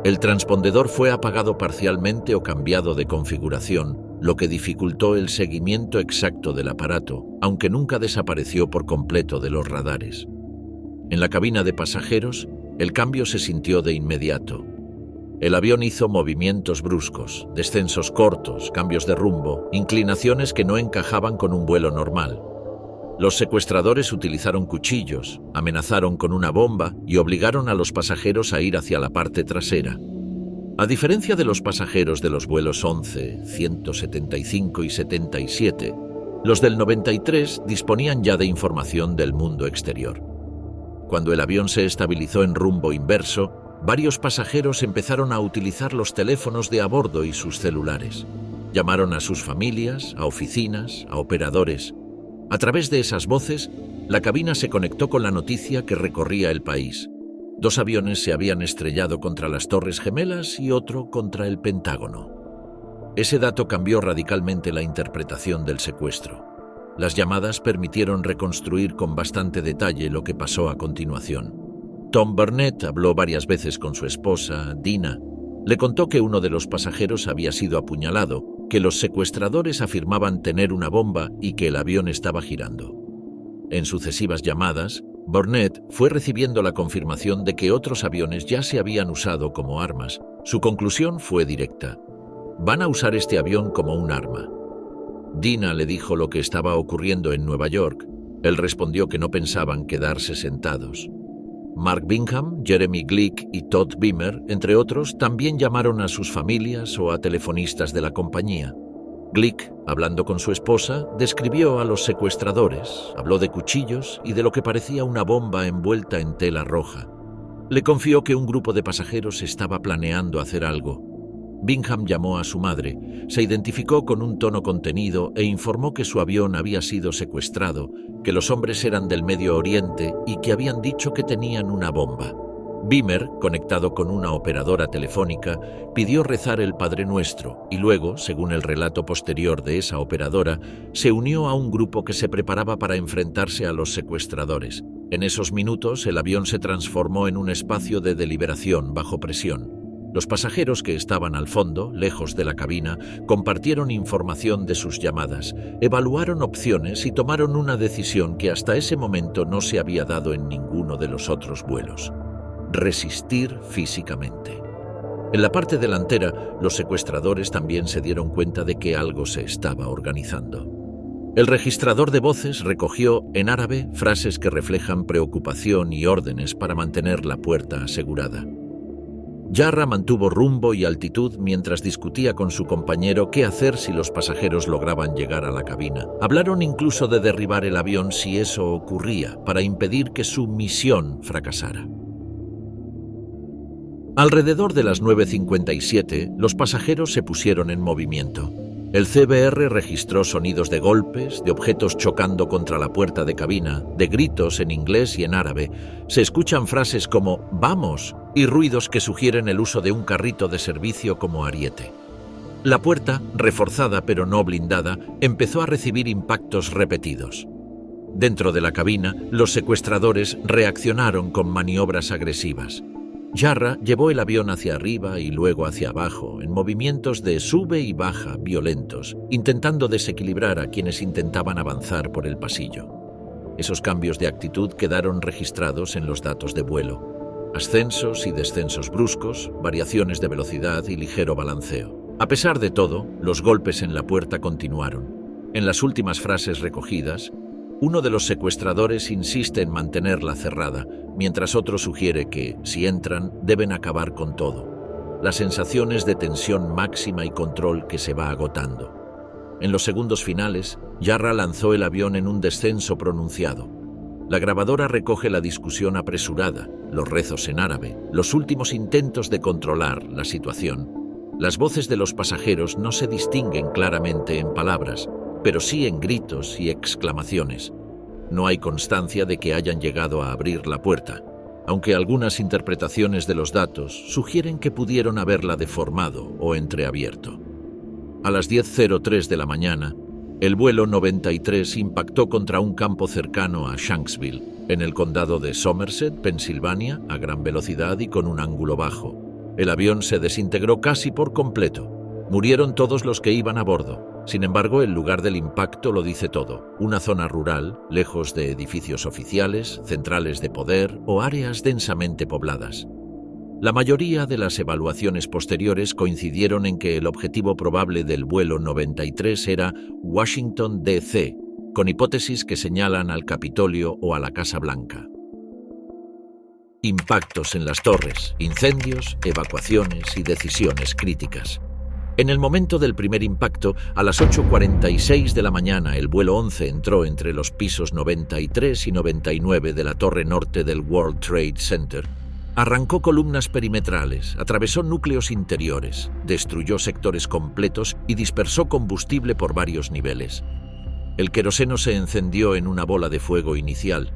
El transpondedor fue apagado parcialmente o cambiado de configuración, lo que dificultó el seguimiento exacto del aparato, aunque nunca desapareció por completo de los radares. En la cabina de pasajeros, el cambio se sintió de inmediato. El avión hizo movimientos bruscos, descensos cortos, cambios de rumbo, inclinaciones que no encajaban con un vuelo normal. Los secuestradores utilizaron cuchillos, amenazaron con una bomba y obligaron a los pasajeros a ir hacia la parte trasera. A diferencia de los pasajeros de los vuelos 11, 175 y 77, los del 93 disponían ya de información del mundo exterior. Cuando el avión se estabilizó en rumbo inverso, varios pasajeros empezaron a utilizar los teléfonos de a bordo y sus celulares. Llamaron a sus familias, a oficinas, a operadores. A través de esas voces, la cabina se conectó con la noticia que recorría el país. 2 aviones se habían estrellado contra las Torres Gemelas y otro contra el Pentágono. Ese dato cambió radicalmente la interpretación del secuestro. Las llamadas permitieron reconstruir con bastante detalle lo que pasó a continuación. Tom Burnett habló varias veces con su esposa, Dina. Le contó que uno de los pasajeros había sido apuñalado, que los secuestradores afirmaban tener una bomba y que el avión estaba girando. En sucesivas llamadas, Burnett fue recibiendo la confirmación de que otros aviones ya se habían usado como armas. Su conclusión fue directa. Van a usar este avión como un arma. Dina le dijo lo que estaba ocurriendo en Nueva York. Él respondió que no pensaban quedarse sentados. Mark Bingham, Jeremy Glick y Todd Beamer, entre otros, también llamaron a sus familias o a telefonistas de la compañía. Glick, hablando con su esposa, describió a los secuestradores, habló de cuchillos y de lo que parecía una bomba envuelta en tela roja. Le confió que un grupo de pasajeros estaba planeando hacer algo. Bingham llamó a su madre, se identificó con un tono contenido e informó que su avión había sido secuestrado, que los hombres eran del Medio Oriente y que habían dicho que tenían una bomba. Beamer, conectado con una operadora telefónica, pidió rezar el Padre Nuestro y luego, según el relato posterior de esa operadora, se unió a un grupo que se preparaba para enfrentarse a los secuestradores. En esos minutos, el avión se transformó en un espacio de deliberación bajo presión. Los pasajeros que estaban al fondo, lejos de la cabina, compartieron información de sus llamadas, evaluaron opciones y tomaron una decisión que hasta ese momento no se había dado en ninguno de los otros vuelos: resistir físicamente. En la parte delantera, los secuestradores también se dieron cuenta de que algo se estaba organizando. El registrador de voces recogió, en árabe, frases que reflejan preocupación y órdenes para mantener la puerta asegurada. Jarrah mantuvo rumbo y altitud mientras discutía con su compañero qué hacer si los pasajeros lograban llegar a la cabina. Hablaron incluso de derribar el avión si eso ocurría, para impedir que su misión fracasara. Alrededor de las 9:57, los pasajeros se pusieron en movimiento. El CBR registró sonidos de golpes, de objetos chocando contra la puerta de cabina, de gritos en inglés y en árabe. Se escuchan frases como «¡Vamos!» y ruidos que sugieren el uso de un carrito de servicio como ariete. La puerta, reforzada pero no blindada, empezó a recibir impactos repetidos. Dentro de la cabina, los secuestradores reaccionaron con maniobras agresivas. Jarrah llevó el avión hacia arriba y luego hacia abajo, en movimientos de sube y baja violentos, intentando desequilibrar a quienes intentaban avanzar por el pasillo. Esos cambios de actitud quedaron registrados en los datos de vuelo. Ascensos y descensos bruscos, variaciones de velocidad y ligero balanceo. A pesar de todo, los golpes en la puerta continuaron. En las últimas frases recogidas, uno de los secuestradores insiste en mantenerla cerrada, mientras otro sugiere que, si entran, deben acabar con todo. La sensación es de tensión máxima y control que se va agotando. En los segundos finales, Jarrah lanzó el avión en un descenso pronunciado. La grabadora recoge la discusión apresurada, los rezos en árabe, los últimos intentos de controlar la situación. Las voces de los pasajeros no se distinguen claramente en palabras, pero sí en gritos y exclamaciones. No hay constancia de que hayan llegado a abrir la puerta, aunque algunas interpretaciones de los datos sugieren que pudieron haberla deformado o entreabierto. A las 10:03 de la mañana, el vuelo 93 impactó contra un campo cercano a Shanksville, en el condado de Somerset, Pensilvania, a gran velocidad y con un ángulo bajo. El avión se desintegró casi por completo. Murieron todos los que iban a bordo. Sin embargo, el lugar del impacto lo dice todo. Una zona rural, lejos de edificios oficiales, centrales de poder o áreas densamente pobladas. La mayoría de las evaluaciones posteriores coincidieron en que el objetivo probable del vuelo 93 era Washington, D.C., con hipótesis que señalan al Capitolio o a la Casa Blanca. Impactos en las torres, incendios, evacuaciones y decisiones críticas. En el momento del primer impacto, a las 8:46 de la mañana, el vuelo 11 entró entre los pisos 93 y 99 de la torre norte del World Trade Center. Arrancó columnas perimetrales, atravesó núcleos interiores, destruyó sectores completos y dispersó combustible por varios niveles. El queroseno se encendió en una bola de fuego inicial,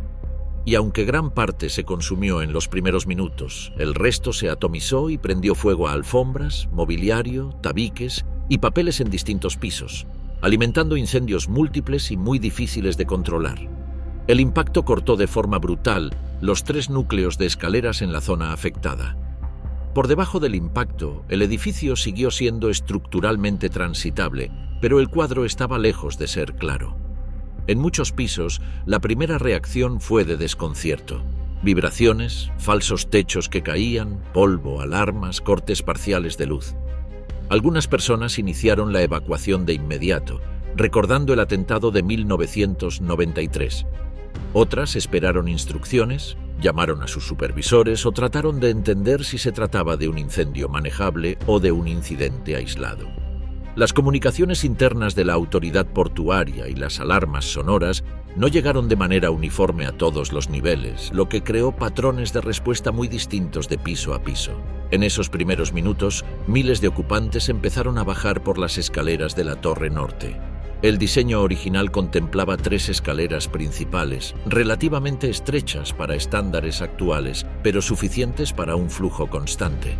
y aunque gran parte se consumió en los primeros minutos, el resto se atomizó y prendió fuego a alfombras, mobiliario, tabiques y papeles en distintos pisos, alimentando incendios múltiples y muy difíciles de controlar. El impacto cortó de forma brutal los 3 núcleos de escaleras en la zona afectada. Por debajo del impacto, el edificio siguió siendo estructuralmente transitable, pero el cuadro estaba lejos de ser claro. En muchos pisos, la primera reacción fue de desconcierto. Vibraciones, falsos techos que caían, polvo, alarmas, cortes parciales de luz. Algunas personas iniciaron la evacuación de inmediato, recordando el atentado de 1993. Otras esperaron instrucciones, llamaron a sus supervisores o trataron de entender si se trataba de un incendio manejable o de un incidente aislado. Las comunicaciones internas de la autoridad portuaria y las alarmas sonoras no llegaron de manera uniforme a todos los niveles, lo que creó patrones de respuesta muy distintos de piso a piso. En esos primeros minutos, miles de ocupantes empezaron a bajar por las escaleras de la torre norte. El diseño original contemplaba 3 escaleras principales, relativamente estrechas para estándares actuales, pero suficientes para un flujo constante.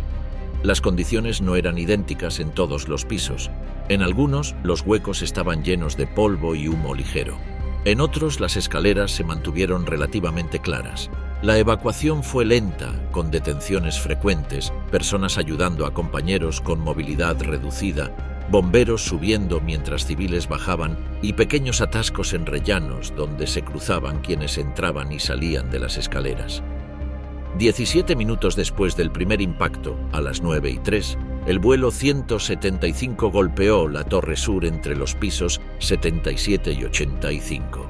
Las condiciones no eran idénticas en todos los pisos. En algunos, los huecos estaban llenos de polvo y humo ligero. En otros, las escaleras se mantuvieron relativamente claras. La evacuación fue lenta, con detenciones frecuentes, personas ayudando a compañeros con movilidad reducida, bomberos subiendo mientras civiles bajaban y pequeños atascos en rellanos donde se cruzaban quienes entraban y salían de las escaleras. 17 minutos después del primer impacto, a las 9:03, el vuelo 175 golpeó la torre sur entre los pisos 77 y 85.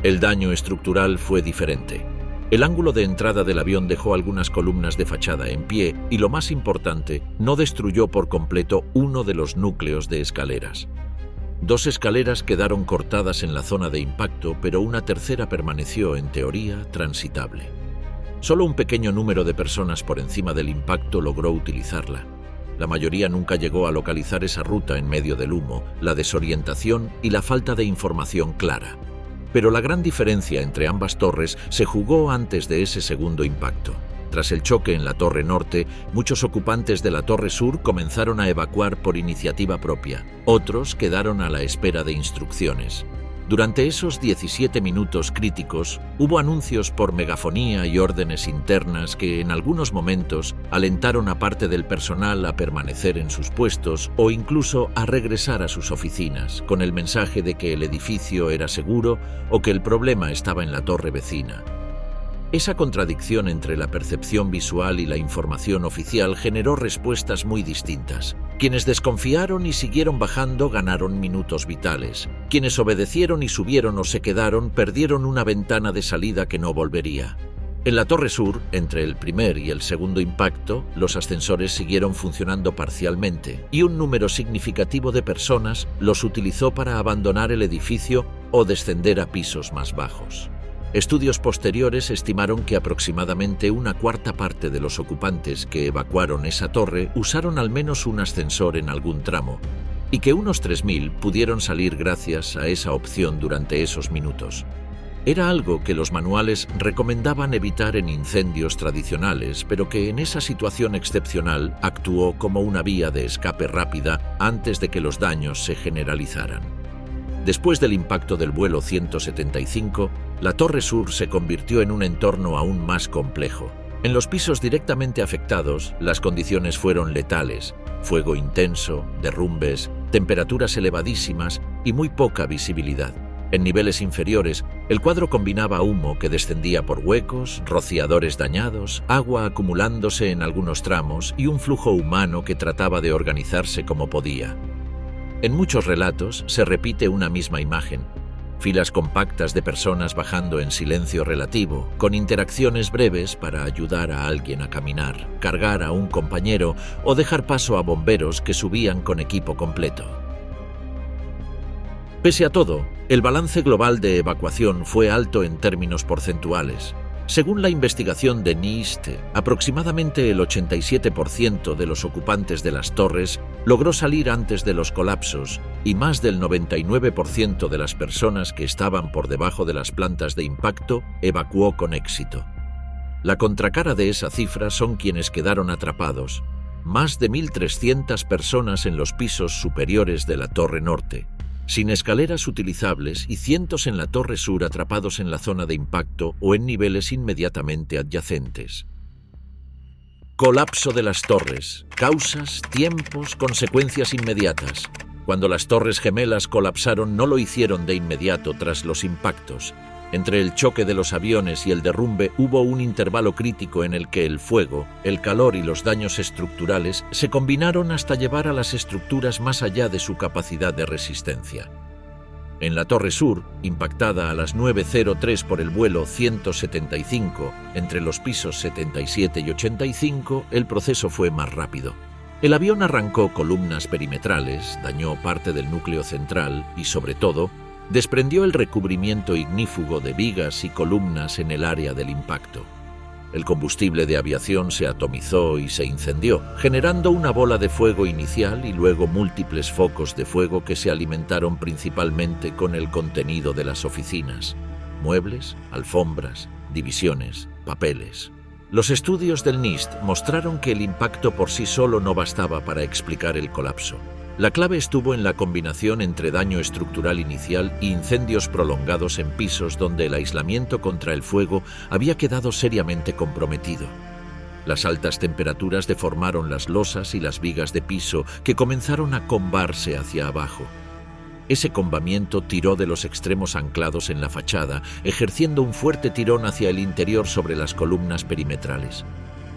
El daño estructural fue diferente. El ángulo de entrada del avión dejó algunas columnas de fachada en pie y, lo más importante, no destruyó por completo uno de los núcleos de escaleras. 2 escaleras quedaron cortadas en la zona de impacto, pero una tercera permaneció, en teoría, transitable. Solo un pequeño número de personas por encima del impacto logró utilizarla. La mayoría nunca llegó a localizar esa ruta en medio del humo, la desorientación y la falta de información clara. Pero la gran diferencia entre ambas torres se jugó antes de ese segundo impacto. Tras el choque en la Torre Norte, muchos ocupantes de la Torre Sur comenzaron a evacuar por iniciativa propia. Otros quedaron a la espera de instrucciones. Durante esos 17 minutos críticos, hubo anuncios por megafonía y órdenes internas que en algunos momentos alentaron a parte del personal a permanecer en sus puestos o incluso a regresar a sus oficinas, con el mensaje de que el edificio era seguro o que el problema estaba en la torre vecina. Esa contradicción entre la percepción visual y la información oficial generó respuestas muy distintas. Quienes desconfiaron y siguieron bajando ganaron minutos vitales. Quienes obedecieron y subieron o se quedaron perdieron una ventana de salida que no volvería. En la Torre Sur, entre el primer y el segundo impacto, los ascensores siguieron funcionando parcialmente y un número significativo de personas los utilizó para abandonar el edificio o descender a pisos más bajos. Estudios posteriores estimaron que aproximadamente una cuarta parte de los ocupantes que evacuaron esa torre usaron al menos un ascensor en algún tramo, y que unos 3.000 pudieron salir gracias a esa opción durante esos minutos. Era algo que los manuales recomendaban evitar en incendios tradicionales, pero que en esa situación excepcional actuó como una vía de escape rápida antes de que los daños se generalizaran. Después del impacto del vuelo 175, la Torre Sur se convirtió en un entorno aún más complejo. En los pisos directamente afectados, las condiciones fueron letales: fuego intenso, derrumbes, temperaturas elevadísimas y muy poca visibilidad. En niveles inferiores, el cuadro combinaba humo que descendía por huecos, rociadores dañados, agua acumulándose en algunos tramos y un flujo humano que trataba de organizarse como podía. En muchos relatos se repite una misma imagen: filas compactas de personas bajando en silencio relativo, con interacciones breves para ayudar a alguien a caminar, cargar a un compañero o dejar paso a bomberos que subían con equipo completo. Pese a todo, el balance global de evacuación fue alto en términos porcentuales. Según la investigación de NIST, aproximadamente el 87% de los ocupantes de las torres logró salir antes de los colapsos y más del 99% de las personas que estaban por debajo de las plantas de impacto evacuó con éxito. La contracara de esa cifra son quienes quedaron atrapados: más de 1.300 personas en los pisos superiores de la Torre Norte, sin escaleras utilizables, y cientos en la Torre Sur atrapados en la zona de impacto o en niveles inmediatamente adyacentes. Colapso de las torres. Causas, tiempos, consecuencias inmediatas. Cuando las torres gemelas colapsaron, no lo hicieron de inmediato tras los impactos. Entre el choque de los aviones y el derrumbe hubo un intervalo crítico en el que el fuego, el calor y los daños estructurales se combinaron hasta llevar a las estructuras más allá de su capacidad de resistencia. En la Torre Sur, impactada a las 9:03 por el vuelo 175, entre los pisos 77 y 85, el proceso fue más rápido. El avión arrancó columnas perimetrales, dañó parte del núcleo central y, sobre todo, desprendió el recubrimiento ignífugo de vigas y columnas en el área del impacto. El combustible de aviación se atomizó y se incendió, generando una bola de fuego inicial y luego múltiples focos de fuego que se alimentaron principalmente con el contenido de las oficinas: muebles, alfombras, divisiones, papeles. Los estudios del NIST mostraron que el impacto por sí solo no bastaba para explicar el colapso. La clave estuvo en la combinación entre daño estructural inicial y incendios prolongados en pisos donde el aislamiento contra el fuego había quedado seriamente comprometido. Las altas temperaturas deformaron las losas y las vigas de piso, que comenzaron a combarse hacia abajo. Ese combamiento tiró de los extremos anclados en la fachada, ejerciendo un fuerte tirón hacia el interior sobre las columnas perimetrales.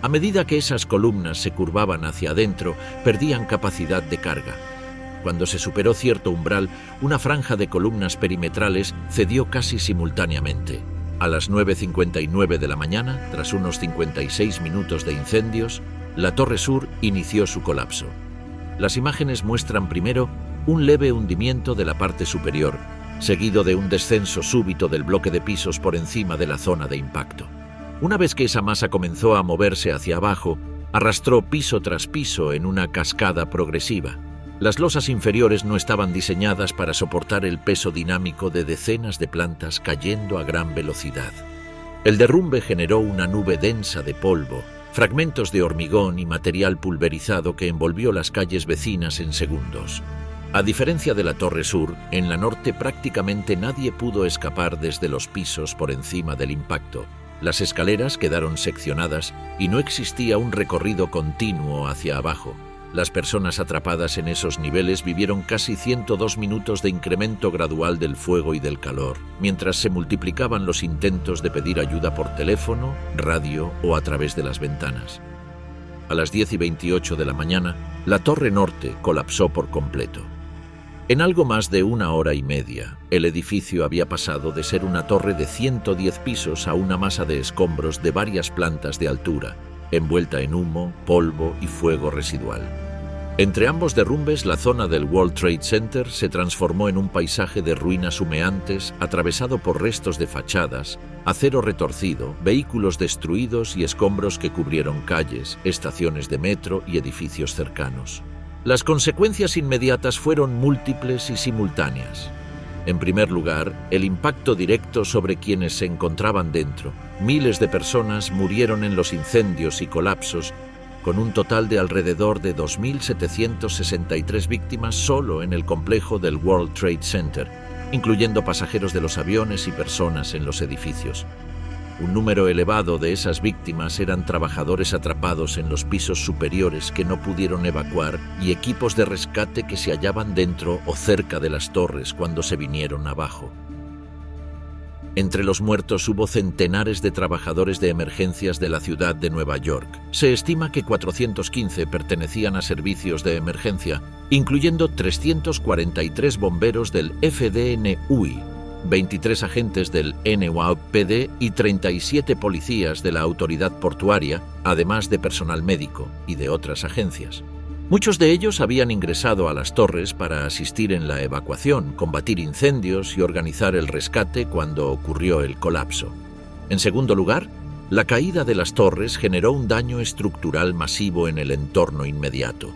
A medida que esas columnas se curvaban hacia adentro, perdían capacidad de carga. Cuando se superó cierto umbral, una franja de columnas perimetrales cedió casi simultáneamente. A las 9:59 de la mañana, tras unos 56 minutos de incendios, la Torre Sur inició su colapso. Las imágenes muestran primero un leve hundimiento de la parte superior, seguido de un descenso súbito del bloque de pisos por encima de la zona de impacto. Una vez que esa masa comenzó a moverse hacia abajo, Arrastró piso tras piso en una cascada progresiva. Las losas inferiores no estaban diseñadas para soportar el peso dinámico de decenas de plantas cayendo a gran velocidad. El derrumbe generó una nube densa de polvo, fragmentos de hormigón y material pulverizado que envolvió las calles vecinas en segundos. A diferencia de la Torre Sur, en la norte prácticamente nadie pudo escapar desde los pisos por encima del impacto. Las escaleras quedaron seccionadas y no existía un recorrido continuo hacia abajo. Las personas atrapadas en esos niveles vivieron casi 102 minutos de incremento gradual del fuego y del calor, mientras se multiplicaban los intentos de pedir ayuda por teléfono, radio o a través de las ventanas. A las 10:28 de la mañana, la Torre Norte colapsó por completo. En algo más de 1 hora y media, el edificio había pasado de ser una torre de 110 pisos a una masa de escombros de varias plantas de altura, envuelta en humo, polvo y fuego residual. Entre ambos derrumbes, la zona del World Trade Center se transformó en un paisaje de ruinas humeantes, atravesado por restos de fachadas, acero retorcido, vehículos destruidos y escombros que cubrieron calles, estaciones de metro y edificios cercanos. Las consecuencias inmediatas fueron múltiples y simultáneas. En primer lugar, el impacto directo sobre quienes se encontraban dentro. Miles de personas murieron en los incendios y colapsos, con un total de alrededor de 2.763 víctimas solo en el complejo del World Trade Center, incluyendo pasajeros de los aviones y personas en los edificios. Un número elevado de esas víctimas eran trabajadores atrapados en los pisos superiores que no pudieron evacuar y equipos de rescate que se hallaban dentro o cerca de las torres cuando se vinieron abajo. Entre los muertos hubo centenares de trabajadores de emergencias de la ciudad de Nueva York. Se estima que 415 pertenecían a servicios de emergencia, incluyendo 343 bomberos del FDNUI, 23 agentes del NYPD y 37 policías de la autoridad portuaria, además de personal médico y de otras agencias. Muchos de ellos habían ingresado a las torres para asistir en la evacuación, combatir incendios y organizar el rescate cuando ocurrió el colapso. En segundo lugar, la caída de las torres generó un daño estructural masivo en el entorno inmediato.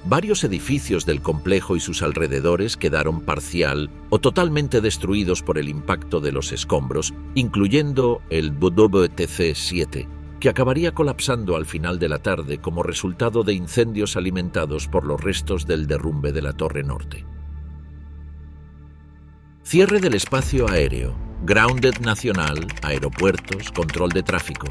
Varios edificios del complejo y sus alrededores quedaron parcial o totalmente destruidos por el impacto de los escombros, incluyendo el WTC 7, que acabaría colapsando al final de la tarde como resultado de incendios alimentados por los restos del derrumbe de la Torre Norte. Cierre del espacio aéreo, grounded nacional, aeropuertos, control de tráfico.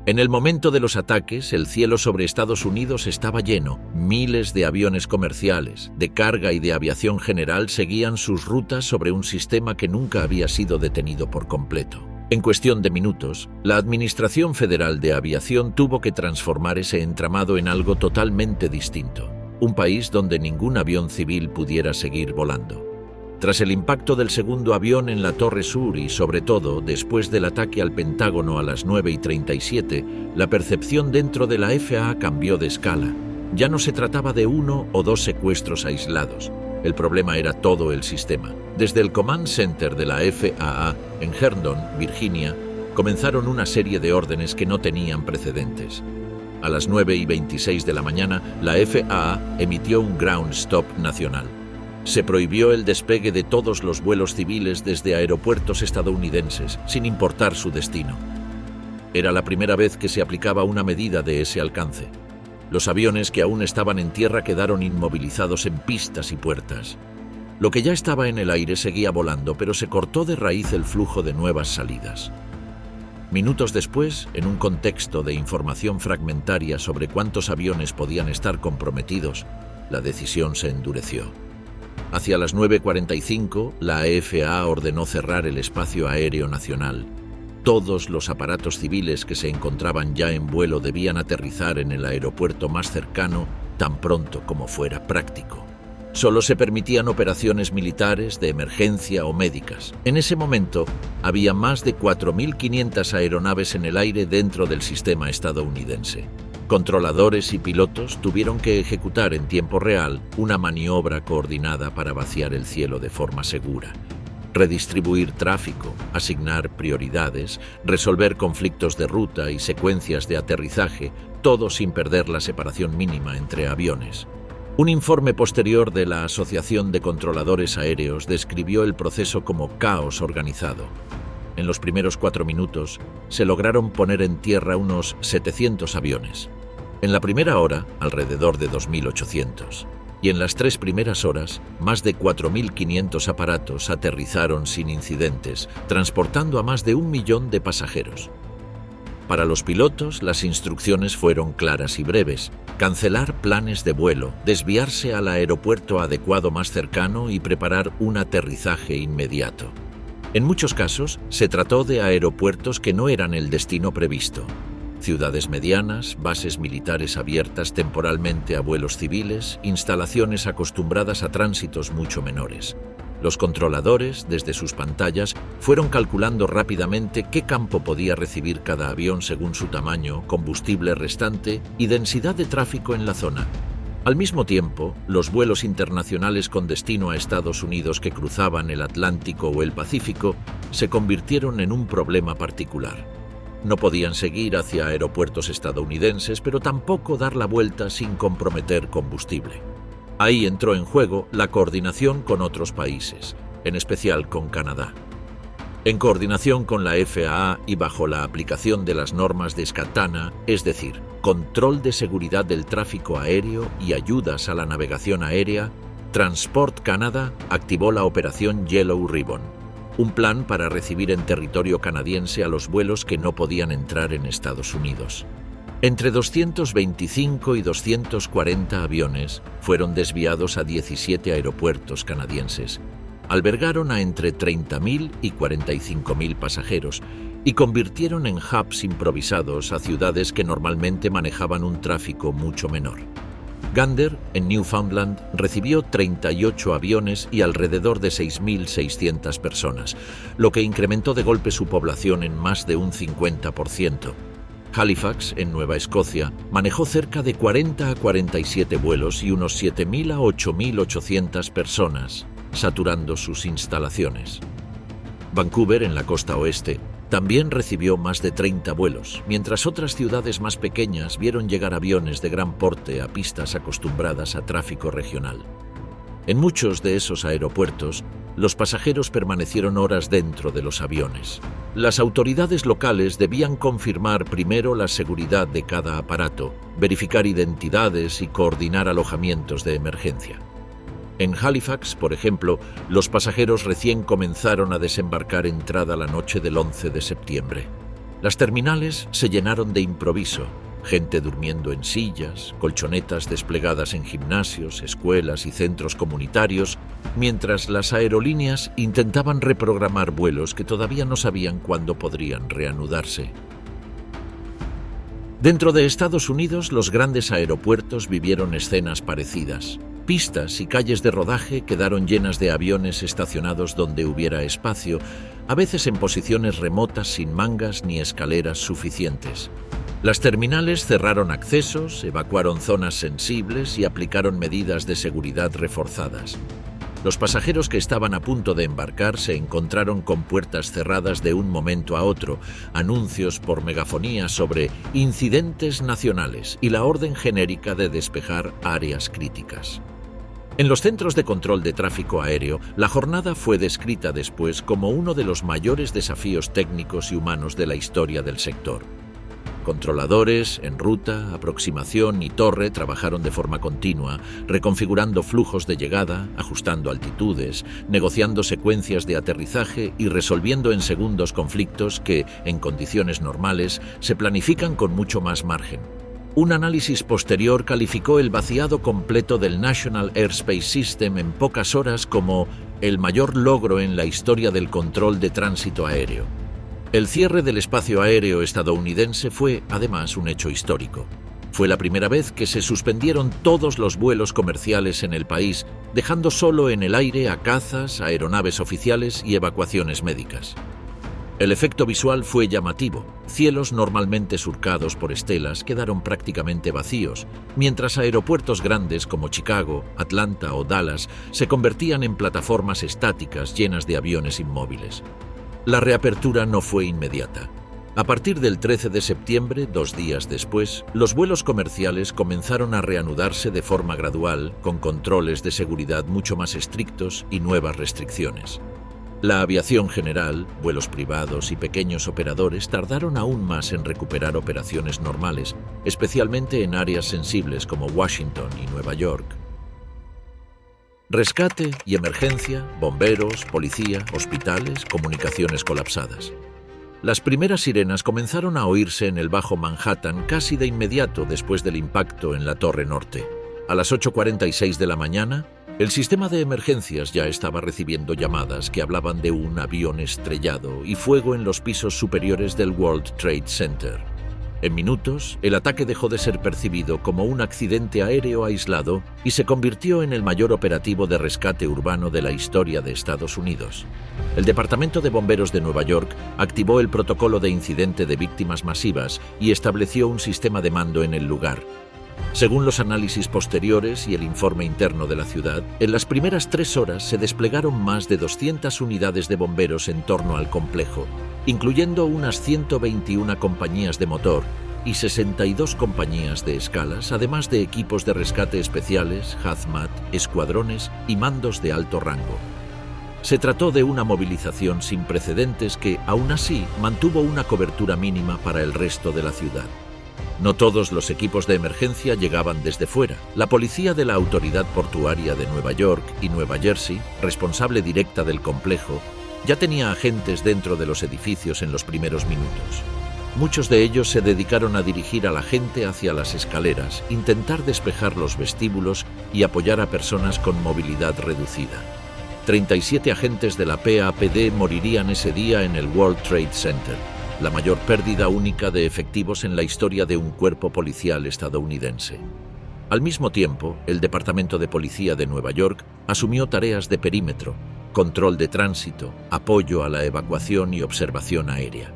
En el momento de los ataques, el cielo sobre Estados Unidos estaba lleno. Miles de aviones comerciales, de carga y de aviación general seguían sus rutas sobre un sistema que nunca había sido detenido por completo. En cuestión de minutos, la Administración Federal de Aviación tuvo que transformar ese entramado en algo totalmente distinto, un país donde ningún avión civil pudiera seguir volando. Tras el impacto del segundo avión en la Torre Sur y, sobre todo, después del ataque al Pentágono a las 9:37, la percepción dentro de la FAA cambió de escala. Ya no se trataba de 1 o 2 secuestros aislados. El problema era todo el sistema. Desde el Command Center de la FAA en Herndon, Virginia, comenzaron una serie de órdenes que no tenían precedentes. A las 9:26 de la mañana, la FAA emitió un ground stop nacional. Se prohibió el despegue de todos los vuelos civiles desde aeropuertos estadounidenses, sin importar su destino. Era la primera vez que se aplicaba una medida de ese alcance. Los aviones que aún estaban en tierra quedaron inmovilizados en pistas y puertas. Lo que ya estaba en el aire seguía volando, pero se cortó de raíz el flujo de nuevas salidas. Minutos después, en un contexto de información fragmentaria sobre cuántos aviones podían estar comprometidos, la decisión se endureció. Hacia las 9:45, la FAA ordenó cerrar el espacio aéreo nacional. Todos los aparatos civiles que se encontraban ya en vuelo debían aterrizar en el aeropuerto más cercano tan pronto como fuera práctico. Solo se permitían operaciones militares, de emergencia o médicas. En ese momento, había más de 4.500 aeronaves en el aire dentro del sistema estadounidense. Controladores y pilotos tuvieron que ejecutar en tiempo real una maniobra coordinada para vaciar el cielo de forma segura. redistribuir tráfico, asignar prioridades, resolver conflictos de ruta y secuencias de aterrizaje, todo sin perder la separación mínima entre aviones. Un informe posterior de la Asociación de Controladores Aéreos describió el proceso como caos organizado. En los primeros 4 minutos se lograron poner en tierra unos 700 aviones. En la primera hora, alrededor de 2.800. Y en las 3 primeras horas, más de 4.500 aparatos aterrizaron sin incidentes, transportando a más de 1 millón de pasajeros. Para los pilotos, las instrucciones fueron claras y breves: cancelar planes de vuelo, desviarse al aeropuerto adecuado más cercano y preparar un aterrizaje inmediato. En muchos casos, se trató de aeropuertos que no eran el destino previsto. Ciudades medianas, bases militares abiertas temporalmente a vuelos civiles, instalaciones acostumbradas a tránsitos mucho menores. Los controladores, desde sus pantallas, fueron calculando rápidamente qué campo podía recibir cada avión según su tamaño, combustible restante y densidad de tráfico en la zona. Al mismo tiempo, los vuelos internacionales con destino a Estados Unidos que cruzaban el Atlántico o el Pacífico se convirtieron en un problema particular. No podían seguir hacia aeropuertos estadounidenses, pero tampoco dar la vuelta sin comprometer combustible. Ahí entró en juego la coordinación con otros países, en especial con Canadá. En coordinación con la FAA y bajo la aplicación de las normas de SCATANA, es decir, control de seguridad del tráfico aéreo y ayudas a la navegación aérea, Transport Canada activó la operación Yellow Ribbon, un plan para recibir en territorio canadiense a los vuelos que no podían entrar en Estados Unidos. Entre 225 y 240 aviones fueron desviados a 17 aeropuertos canadienses. Albergaron a entre 30.000 y 45.000 pasajeros y convirtieron en hubs improvisados a ciudades que normalmente manejaban un tráfico mucho menor. Gander, en Newfoundland, recibió 38 aviones y alrededor de 6.600 personas, lo que incrementó de golpe su población en más de un 50%. Halifax, en Nueva Escocia, manejó cerca de 40 a 47 vuelos y unos 7.000 a 8.800 personas, saturando sus instalaciones. Vancouver, en la costa oeste, también recibió más de 30 vuelos, mientras otras ciudades más pequeñas vieron llegar aviones de gran porte a pistas acostumbradas a tráfico regional. En muchos de esos aeropuertos, los pasajeros permanecieron horas dentro de los aviones. Las autoridades locales debían confirmar primero la seguridad de cada aparato, verificar identidades y coordinar alojamientos de emergencia. En Halifax, por ejemplo, los pasajeros recién comenzaron a desembarcar entrada la noche del 11 de septiembre. Las terminales se llenaron de improviso, gente durmiendo en sillas, colchonetas desplegadas en gimnasios, escuelas y centros comunitarios, mientras las aerolíneas intentaban reprogramar vuelos que todavía no sabían cuándo podrían reanudarse. Dentro de Estados Unidos, los grandes aeropuertos vivieron escenas parecidas. Pistas y calles de rodaje quedaron llenas de aviones estacionados donde hubiera espacio, a veces en posiciones remotas sin mangas ni escaleras suficientes. Las terminales cerraron accesos, evacuaron zonas sensibles y aplicaron medidas de seguridad reforzadas. Los pasajeros que estaban a punto de embarcar se encontraron con puertas cerradas de un momento a otro, anuncios por megafonía sobre incidentes nacionales y la orden genérica de despejar áreas críticas. En los centros de control de tráfico aéreo, la jornada fue descrita después como uno de los mayores desafíos técnicos y humanos de la historia del sector. Controladores, en ruta, aproximación y torre trabajaron de forma continua, reconfigurando flujos de llegada, ajustando altitudes, negociando secuencias de aterrizaje y resolviendo en segundos conflictos que, en condiciones normales, se planifican con mucho más margen. Un análisis posterior calificó el vaciado completo del National Airspace System en pocas horas como el mayor logro en la historia del control de tránsito aéreo. El cierre del espacio aéreo estadounidense fue, además, un hecho histórico. Fue la primera vez que se suspendieron todos los vuelos comerciales en el país, dejando solo en el aire a cazas, aeronaves oficiales y evacuaciones médicas. El efecto visual fue llamativo. Cielos normalmente surcados por estelas quedaron prácticamente vacíos, mientras aeropuertos grandes como Chicago, Atlanta o Dallas se convertían en plataformas estáticas llenas de aviones inmóviles. La reapertura no fue inmediata. A partir del 13 de septiembre, 2 días después, los vuelos comerciales comenzaron a reanudarse de forma gradual, con controles de seguridad mucho más estrictos y nuevas restricciones. La aviación general, vuelos privados y pequeños operadores tardaron aún más en recuperar operaciones normales, especialmente en áreas sensibles como Washington y Nueva York. Rescate y emergencia, bomberos, policía, hospitales, comunicaciones colapsadas. Las primeras sirenas comenzaron a oírse en el Bajo Manhattan casi de inmediato después del impacto en la Torre Norte. A las 8:46 de la mañana, el sistema de emergencias ya estaba recibiendo llamadas que hablaban de un avión estrellado y fuego en los pisos superiores del World Trade Center. En minutos, el ataque dejó de ser percibido como un accidente aéreo aislado y se convirtió en el mayor operativo de rescate urbano de la historia de Estados Unidos. El Departamento de Bomberos de Nueva York activó el protocolo de incidente de víctimas masivas y estableció un sistema de mando en el lugar. Según los análisis posteriores y el informe interno de la ciudad, en las primeras 3 horas se desplegaron más de 200 unidades de bomberos en torno al complejo, incluyendo unas 121 compañías de motor y 62 compañías de escalas, además de equipos de rescate especiales, hazmat, escuadrones y mandos de alto rango. Se trató de una movilización sin precedentes que, aún así, mantuvo una cobertura mínima para el resto de la ciudad. No todos los equipos de emergencia llegaban desde fuera. La policía de la Autoridad Portuaria de Nueva York y Nueva Jersey, responsable directa del complejo, ya tenía agentes dentro de los edificios en los primeros minutos. Muchos de ellos se dedicaron a dirigir a la gente hacia las escaleras, intentar despejar los vestíbulos y apoyar a personas con movilidad reducida. 37 agentes de la PAPD morirían ese día en el World Trade Center, la mayor pérdida única de efectivos en la historia de un cuerpo policial estadounidense. Al mismo tiempo, el Departamento de Policía de Nueva York asumió tareas de perímetro, control de tránsito, apoyo a la evacuación y observación aérea.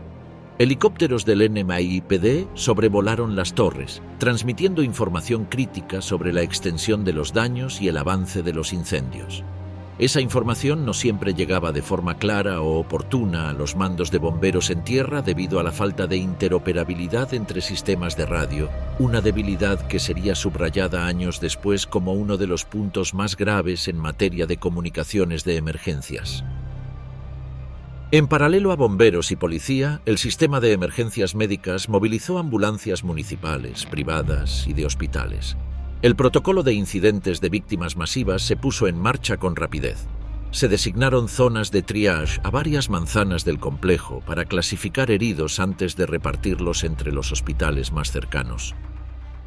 Helicópteros del NYPD sobrevolaron las torres, transmitiendo información crítica sobre la extensión de los daños y el avance de los incendios. Esa información no siempre llegaba de forma clara o oportuna a los mandos de bomberos en tierra debido a la falta de interoperabilidad entre sistemas de radio, una debilidad que sería subrayada años después como uno de los puntos más graves en materia de comunicaciones de emergencias. En paralelo a bomberos y policía, el sistema de emergencias médicas movilizó ambulancias municipales, privadas y de hospitales. El protocolo de incidentes de víctimas masivas se puso en marcha con rapidez. Se designaron zonas de triage a varias manzanas del complejo para clasificar heridos antes de repartirlos entre los hospitales más cercanos.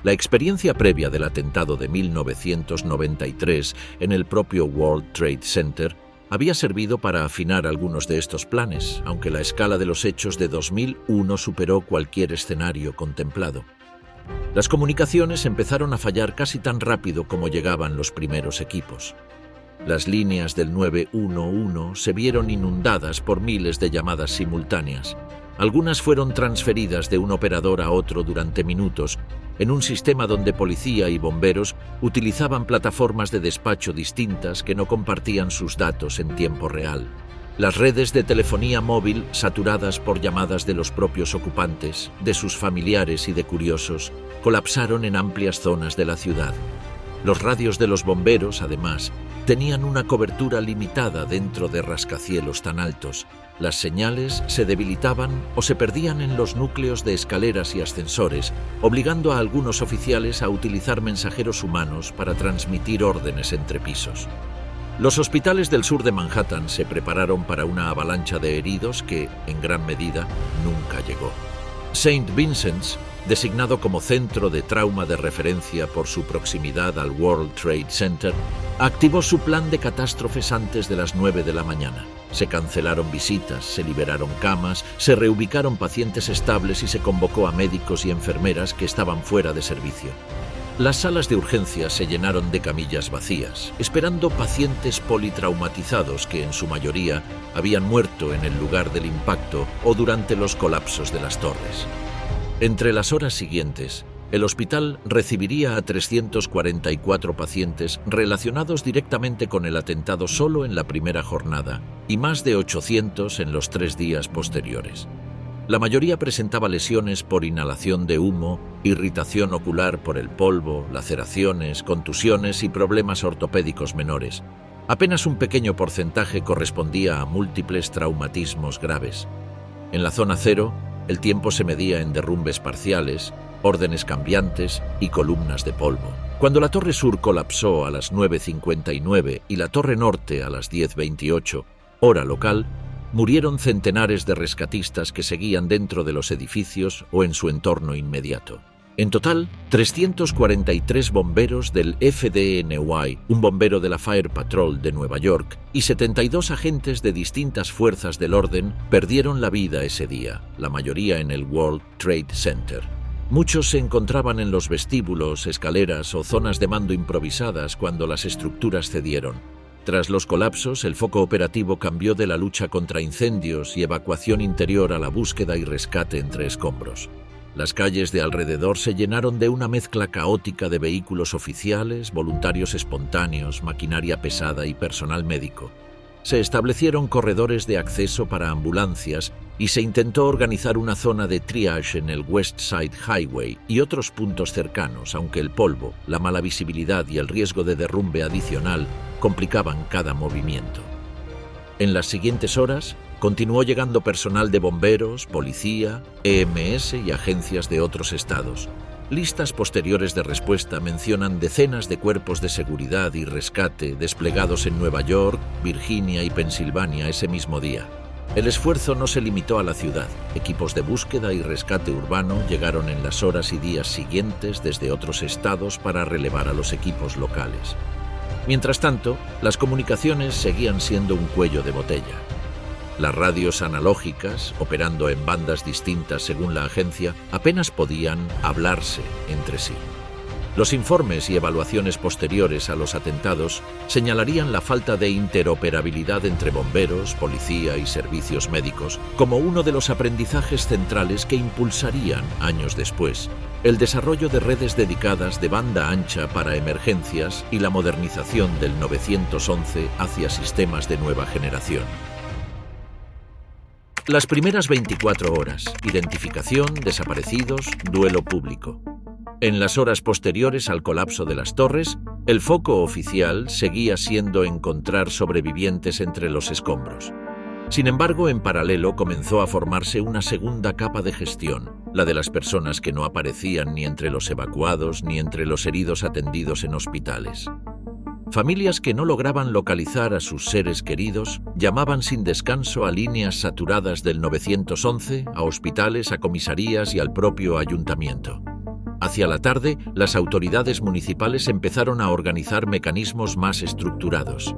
La experiencia previa del atentado de 1993 en el propio World Trade Center había servido para afinar algunos de estos planes, aunque la escala de los hechos de 2001 superó cualquier escenario contemplado. Las comunicaciones empezaron a fallar casi tan rápido como llegaban los primeros equipos. Las líneas del 911 se vieron inundadas por miles de llamadas simultáneas. Algunas fueron transferidas de un operador a otro durante minutos, en un sistema donde policía y bomberos utilizaban plataformas de despacho distintas que no compartían sus datos en tiempo real. Las redes de telefonía móvil, saturadas por llamadas de los propios ocupantes, de sus familiares y de curiosos, colapsaron en amplias zonas de la ciudad. Los radios de los bomberos, además, tenían una cobertura limitada dentro de rascacielos tan altos. Las señales se debilitaban o se perdían en los núcleos de escaleras y ascensores, obligando a algunos oficiales a utilizar mensajeros humanos para transmitir órdenes entre pisos. Los hospitales del sur de Manhattan se prepararon para una avalancha de heridos que, en gran medida, nunca llegó. St. Vincent's, designado como centro de trauma de referencia por su proximidad al World Trade Center, activó su plan de catástrofes antes de las 9 de la mañana. Se cancelaron visitas, se liberaron camas, se reubicaron pacientes estables y se convocó a médicos y enfermeras que estaban fuera de servicio. Las salas de urgencias se llenaron de camillas vacías, esperando pacientes politraumatizados que en su mayoría habían muerto en el lugar del impacto o durante los colapsos de las torres. Entre las horas siguientes, el hospital recibiría a 344 pacientes relacionados directamente con el atentado solo en la primera jornada y más de 800 en los 3 días posteriores. La mayoría presentaba lesiones por inhalación de humo, irritación ocular por el polvo, laceraciones, contusiones y problemas ortopédicos menores. Apenas un pequeño porcentaje correspondía a múltiples traumatismos graves. En la zona cero, el tiempo se medía en derrumbes parciales, órdenes cambiantes y columnas de polvo. Cuando la Torre Sur colapsó a las 9:59 y la Torre Norte a las 10:28, hora local, murieron centenares de rescatistas que seguían dentro de los edificios o en su entorno inmediato. En total, 343 bomberos del FDNY, un bombero de la Fire Patrol de Nueva York, y 72 agentes de distintas fuerzas del orden perdieron la vida ese día, la mayoría en el World Trade Center. Muchos se encontraban en los vestíbulos, escaleras o zonas de mando improvisadas cuando las estructuras cedieron. Tras los colapsos, el foco operativo cambió de la lucha contra incendios y evacuación interior a la búsqueda y rescate entre escombros. Las calles de alrededor se llenaron de una mezcla caótica de vehículos oficiales, voluntarios espontáneos, maquinaria pesada y personal médico. Se establecieron corredores de acceso para ambulancias y se intentó organizar una zona de triage en el West Side Highway y otros puntos cercanos, aunque el polvo, la mala visibilidad y el riesgo de derrumbe adicional complicaban cada movimiento. En las siguientes horas, continuó llegando personal de bomberos, policía, EMS y agencias de otros estados. Listas posteriores de respuesta mencionan decenas de cuerpos de seguridad y rescate desplegados en Nueva York, Virginia y Pensilvania ese mismo día. El esfuerzo no se limitó a la ciudad. Equipos de búsqueda y rescate urbano llegaron en las horas y días siguientes desde otros estados para relevar a los equipos locales. Mientras tanto, las comunicaciones seguían siendo un cuello de botella. Las radios analógicas, operando en bandas distintas según la agencia, apenas podían hablarse entre sí. Los informes y evaluaciones posteriores a los atentados señalarían la falta de interoperabilidad entre bomberos, policía y servicios médicos como uno de los aprendizajes centrales que impulsarían, años después, el desarrollo de redes dedicadas de banda ancha para emergencias y la modernización del 911 hacia sistemas de nueva generación. Las primeras 24 horas, identificación, desaparecidos, duelo público. En las horas posteriores al colapso de las torres, el foco oficial seguía siendo encontrar sobrevivientes entre los escombros. Sin embargo, en paralelo comenzó a formarse una segunda capa de gestión, la de las personas que no aparecían ni entre los evacuados ni entre los heridos atendidos en hospitales. Familias que no lograban localizar a sus seres queridos llamaban sin descanso a líneas saturadas del 911, a hospitales, a comisarías y al propio ayuntamiento. Hacia la tarde, las autoridades municipales empezaron a organizar mecanismos más estructurados.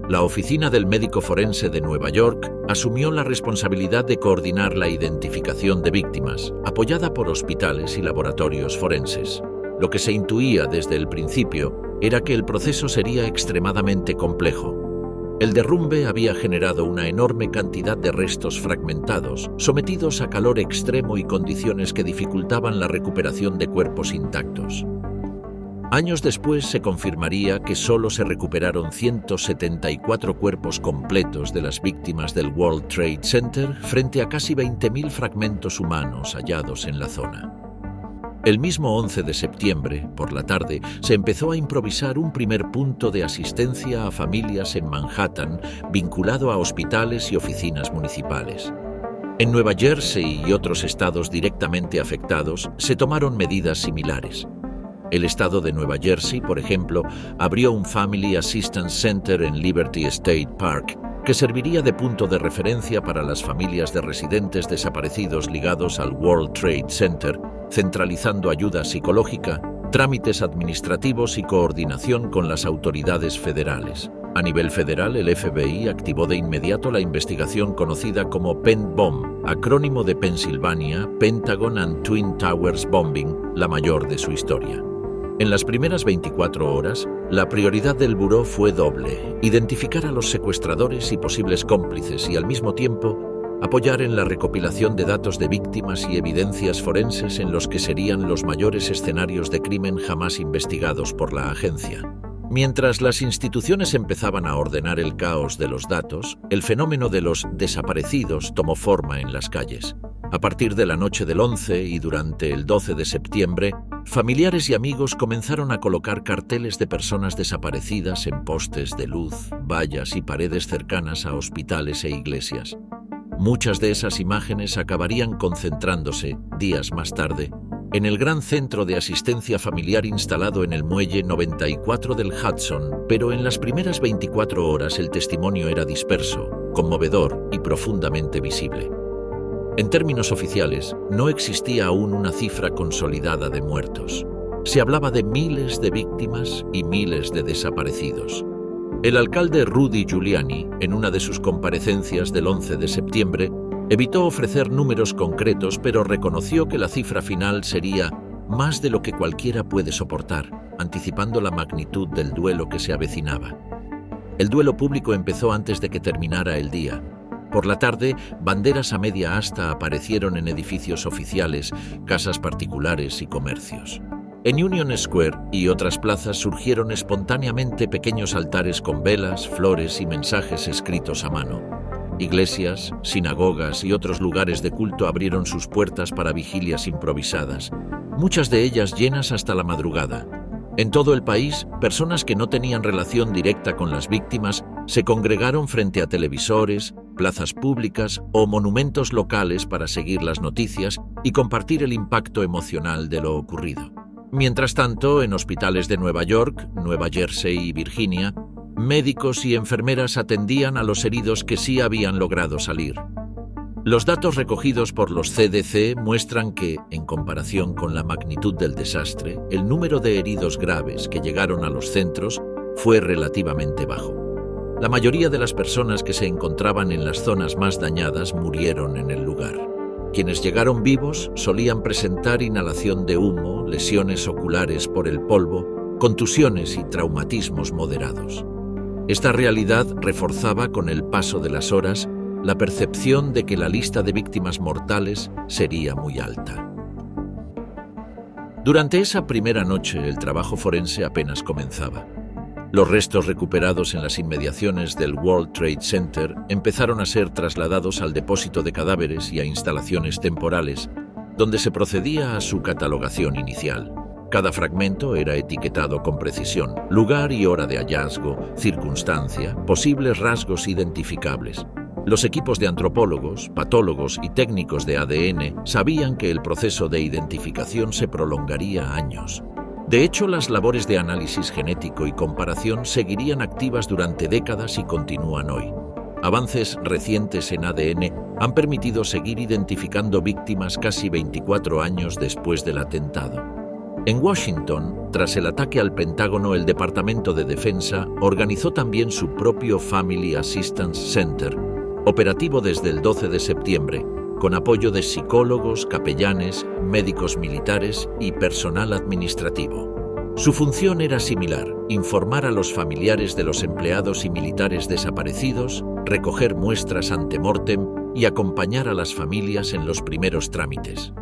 La Oficina del Médico Forense de Nueva York asumió la responsabilidad de coordinar la identificación de víctimas, apoyada por hospitales y laboratorios forenses. Lo que se intuía desde el principio era que el proceso sería extremadamente complejo. El derrumbe había generado una enorme cantidad de restos fragmentados, sometidos a calor extremo y condiciones que dificultaban la recuperación de cuerpos intactos. Años después se confirmaría que solo se recuperaron 174 cuerpos completos de las víctimas del World Trade Center frente a casi 20.000 fragmentos humanos hallados en la zona. El mismo 11 de septiembre, por la tarde, se empezó a improvisar un primer punto de asistencia a familias en Manhattan, vinculado a hospitales y oficinas municipales. En Nueva Jersey y otros estados directamente afectados, se tomaron medidas similares. El estado de Nueva Jersey, por ejemplo, abrió un Family Assistance Center en Liberty State Park, que serviría de punto de referencia para las familias de residentes desaparecidos ligados al World Trade Center, centralizando ayuda psicológica, trámites administrativos y coordinación con las autoridades federales. A nivel federal, el FBI activó de inmediato la investigación conocida como PEN-BOMB, acrónimo de Pennsylvania, Pentagon and Twin Towers Bombing, la mayor de su historia. En las primeras 24 horas, la prioridad del buró fue doble: identificar a los secuestradores y posibles cómplices y, al mismo tiempo, apoyar en la recopilación de datos de víctimas y evidencias forenses en los que serían los mayores escenarios de crimen jamás investigados por la agencia. Mientras las instituciones empezaban a ordenar el caos de los datos, el fenómeno de los desaparecidos tomó forma en las calles. A partir de la noche del 11 y durante el 12 de septiembre, familiares y amigos comenzaron a colocar carteles de personas desaparecidas en postes de luz, vallas y paredes cercanas a hospitales e iglesias. Muchas de esas imágenes acabarían concentrándose, días más tarde, en el gran centro de asistencia familiar instalado en el muelle 94 del Hudson, pero en las primeras 24 horas el testimonio era disperso, conmovedor y profundamente visible. En términos oficiales, no existía aún una cifra consolidada de muertos. Se hablaba de miles de víctimas y miles de desaparecidos. El alcalde Rudy Giuliani, en una de sus comparecencias del 11 de septiembre, evitó ofrecer números concretos, pero reconoció que la cifra final sería más de lo que cualquiera puede soportar, anticipando la magnitud del duelo que se avecinaba. El duelo público empezó antes de que terminara el día. Por la tarde, banderas a media asta aparecieron en edificios oficiales, casas particulares y comercios. En Union Square y otras plazas surgieron espontáneamente pequeños altares con velas, flores y mensajes escritos a mano. Iglesias, sinagogas y otros lugares de culto abrieron sus puertas para vigilias improvisadas, muchas de ellas llenas hasta la madrugada. En todo el país, personas que no tenían relación directa con las víctimas se congregaron frente a televisores, plazas públicas o monumentos locales para seguir las noticias y compartir el impacto emocional de lo ocurrido. Mientras tanto, en hospitales de Nueva York, Nueva Jersey y Virginia, médicos y enfermeras atendían a los heridos que sí habían logrado salir. Los datos recogidos por los CDC muestran que, en comparación con la magnitud del desastre, el número de heridos graves que llegaron a los centros fue relativamente bajo. La mayoría de las personas que se encontraban en las zonas más dañadas murieron en el lugar. Quienes llegaron vivos solían presentar inhalación de humo, lesiones oculares por el polvo, contusiones y traumatismos moderados. Esta realidad reforzaba con el paso de las horas la percepción de que la lista de víctimas mortales sería muy alta. Durante esa primera noche, el trabajo forense apenas comenzaba. Los restos recuperados en las inmediaciones del World Trade Center empezaron a ser trasladados al depósito de cadáveres y a instalaciones temporales, donde se procedía a su catalogación inicial. Cada fragmento era etiquetado con precisión: lugar y hora de hallazgo, circunstancia, posibles rasgos identificables. Los equipos de antropólogos, patólogos y técnicos de ADN sabían que el proceso de identificación se prolongaría años. De hecho, las labores de análisis genético y comparación seguirían activas durante décadas y continúan hoy. Avances recientes en ADN han permitido seguir identificando víctimas casi 24 años después del atentado. En Washington, tras el ataque al Pentágono, el Departamento de Defensa organizó también su propio Family Assistance Center, operativo desde el 12 de septiembre, con apoyo de psicólogos, capellanes, médicos militares y personal administrativo. Su función era similar: informar a los familiares de los empleados y militares desaparecidos, recoger muestras ante mortem y acompañar a las familias en los primeros trámites.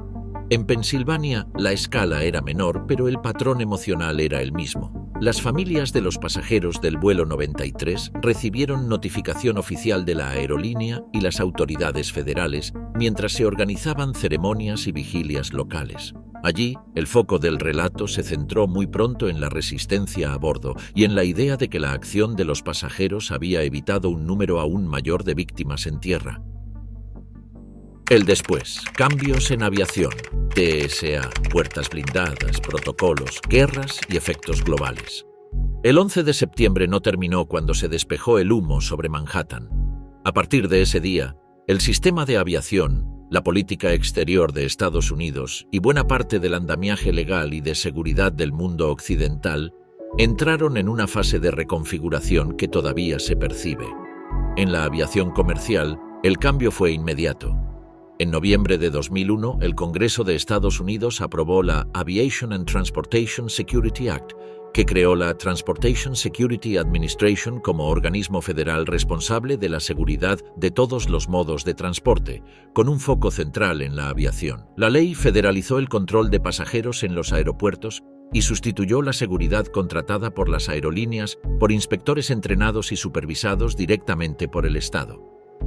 En Pensilvania, la escala era menor, pero el patrón emocional era el mismo. Las familias de los pasajeros del vuelo 93 recibieron notificación oficial de la aerolínea y las autoridades federales mientras se organizaban ceremonias y vigilias locales. Allí, el foco del relato se centró muy pronto en la resistencia a bordo y en la idea de que la acción de los pasajeros había evitado un número aún mayor de víctimas en tierra. El después: cambios en aviación, TSA, puertas blindadas, protocolos, guerras y efectos globales. El 11 de septiembre no terminó cuando se despejó el humo sobre Manhattan. A partir de ese día, el sistema de aviación, la política exterior de Estados Unidos y buena parte del andamiaje legal y de seguridad del mundo occidental entraron en una fase de reconfiguración que todavía se percibe. En la aviación comercial, el cambio fue inmediato. En noviembre de 2001, el Congreso de Estados Unidos aprobó la Aviation and Transportation Security Act, que creó la Transportation Security Administration como organismo federal responsable de la seguridad de todos los modos de transporte, con un foco central en la aviación. La ley federalizó el control de pasajeros en los aeropuertos y sustituyó la seguridad contratada por las aerolíneas por inspectores entrenados y supervisados directamente por el Estado.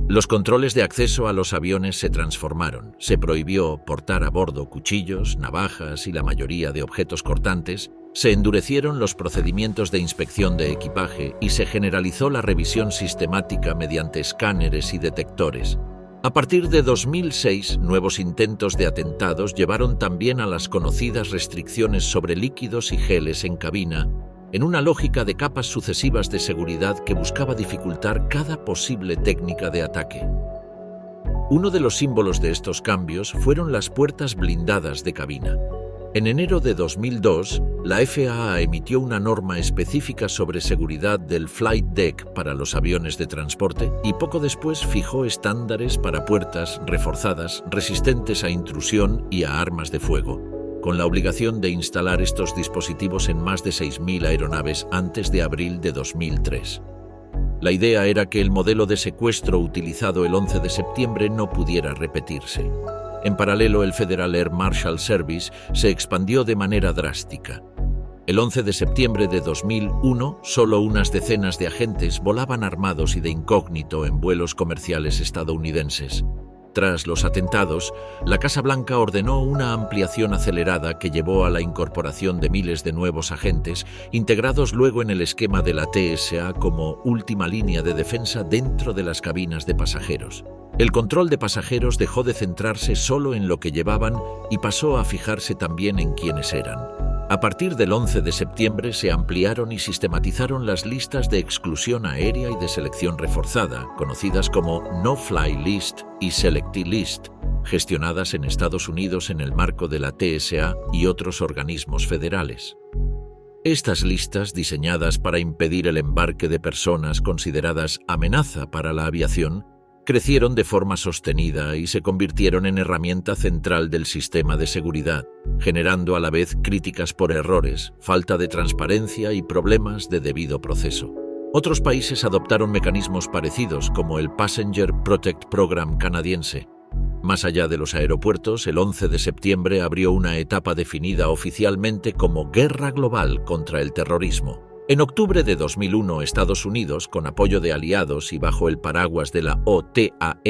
Los controles de acceso a los aviones se transformaron. Se prohibió portar a bordo cuchillos, navajas y la mayoría de objetos cortantes. Se endurecieron los procedimientos de inspección de equipaje y se generalizó la revisión sistemática mediante escáneres y detectores. A partir de 2006, nuevos intentos de atentados llevaron también a las conocidas restricciones sobre líquidos y geles en cabina, en una lógica de capas sucesivas de seguridad que buscaba dificultar cada posible técnica de ataque. Uno de los símbolos de estos cambios fueron las puertas blindadas de cabina. En enero de 2002, la FAA emitió una norma específica sobre seguridad del flight deck para los aviones de transporte y poco después fijó estándares para puertas reforzadas, resistentes a intrusión y a armas de fuego, con la obligación de instalar estos dispositivos en más de 6.000 aeronaves antes de abril de 2003. La idea era que el modelo de secuestro utilizado el 11 de septiembre no pudiera repetirse. En paralelo, el Federal Air Marshal Service se expandió de manera drástica. El 11 de septiembre de 2001, solo unas decenas de agentes volaban armados y de incógnito en vuelos comerciales estadounidenses. Tras los atentados, la Casa Blanca ordenó una ampliación acelerada que llevó a la incorporación de miles de nuevos agentes, integrados luego en el esquema de la TSA como última línea de defensa dentro de las cabinas de pasajeros. El control de pasajeros dejó de centrarse solo en lo que llevaban y pasó a fijarse también en quiénes eran. A partir del 11 de septiembre se ampliaron y sistematizaron las listas de exclusión aérea y de selección reforzada, conocidas como No-Fly List y Selectee List, gestionadas en Estados Unidos en el marco de la TSA y otros organismos federales. Estas listas, diseñadas para impedir el embarque de personas consideradas amenaza para la aviación, crecieron de forma sostenida y se convirtieron en herramienta central del sistema de seguridad, generando a la vez críticas por errores, falta de transparencia y problemas de debido proceso. Otros países adoptaron mecanismos parecidos, como el Passenger Protect Program canadiense. Más allá de los aeropuertos, el 11 de septiembre abrió una etapa definida oficialmente como Guerra Global contra el Terrorismo. En octubre de 2001, Estados Unidos, con apoyo de aliados y bajo el paraguas de la OTAN,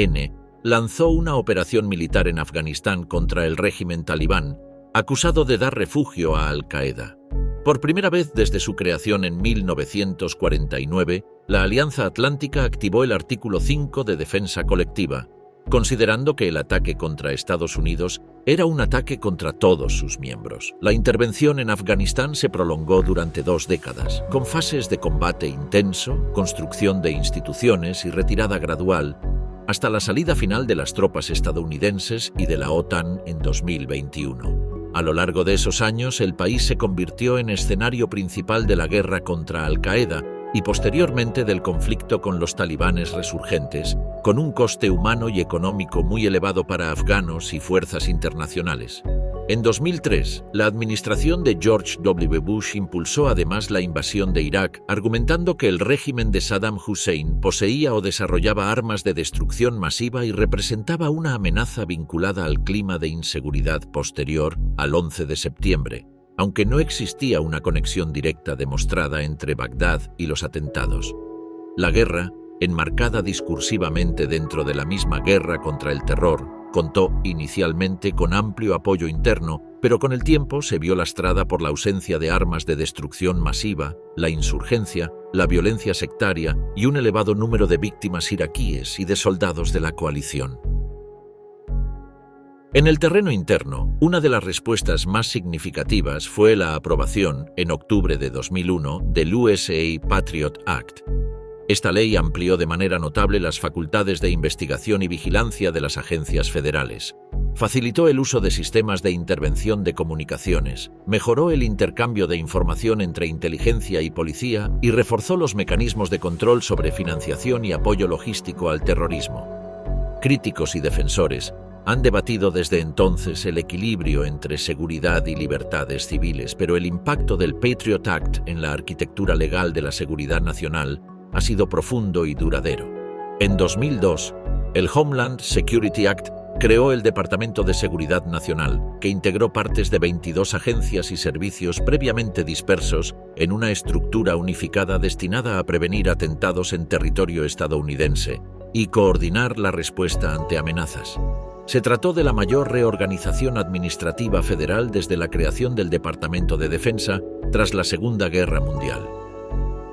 lanzó una operación militar en Afganistán contra el régimen talibán, acusado de dar refugio a Al-Qaeda. Por primera vez desde su creación en 1949, la Alianza Atlántica activó el artículo 5 de defensa colectiva, considerando que el ataque contra Estados Unidos era un ataque contra todos sus miembros. La intervención en Afganistán se prolongó durante 2 décadas, con fases de combate intenso, construcción de instituciones y retirada gradual, hasta la salida final de las tropas estadounidenses y de la OTAN en 2021. A lo largo de esos años, el país se convirtió en escenario principal de la guerra contra Al-Qaeda y posteriormente del conflicto con los talibanes resurgentes, con un coste humano y económico muy elevado para afganos y fuerzas internacionales. En 2003, la administración de George W. Bush impulsó además la invasión de Irak, argumentando que el régimen de Saddam Hussein poseía o desarrollaba armas de destrucción masiva y representaba una amenaza vinculada al clima de inseguridad posterior al 11 de septiembre, aunque no existía una conexión directa demostrada entre Bagdad y los atentados. La guerra, enmarcada discursivamente dentro de la misma guerra contra el terror, contó inicialmente con amplio apoyo interno, pero con el tiempo se vio lastrada por la ausencia de armas de destrucción masiva, la insurgencia, la violencia sectaria y un elevado número de víctimas iraquíes y de soldados de la coalición. En el terreno interno, una de las respuestas más significativas fue la aprobación, en octubre de 2001, del USA Patriot Act. Esta ley amplió de manera notable las facultades de investigación y vigilancia de las agencias federales. Facilitó el uso de sistemas de intervención de comunicaciones, mejoró el intercambio de información entre inteligencia y policía y reforzó los mecanismos de control sobre financiación y apoyo logístico al terrorismo. Críticos y defensores Han debatido desde entonces el equilibrio entre seguridad y libertades civiles, pero el impacto del Patriot Act en la arquitectura legal de la seguridad nacional ha sido profundo y duradero. En 2002, el Homeland Security Act creó el Departamento de Seguridad Nacional, que integró partes de 22 agencias y servicios previamente dispersos en una estructura unificada destinada a prevenir atentados en territorio estadounidense y coordinar la respuesta ante amenazas. Se trató de la mayor reorganización administrativa federal desde la creación del Departamento de Defensa tras la Segunda Guerra Mundial.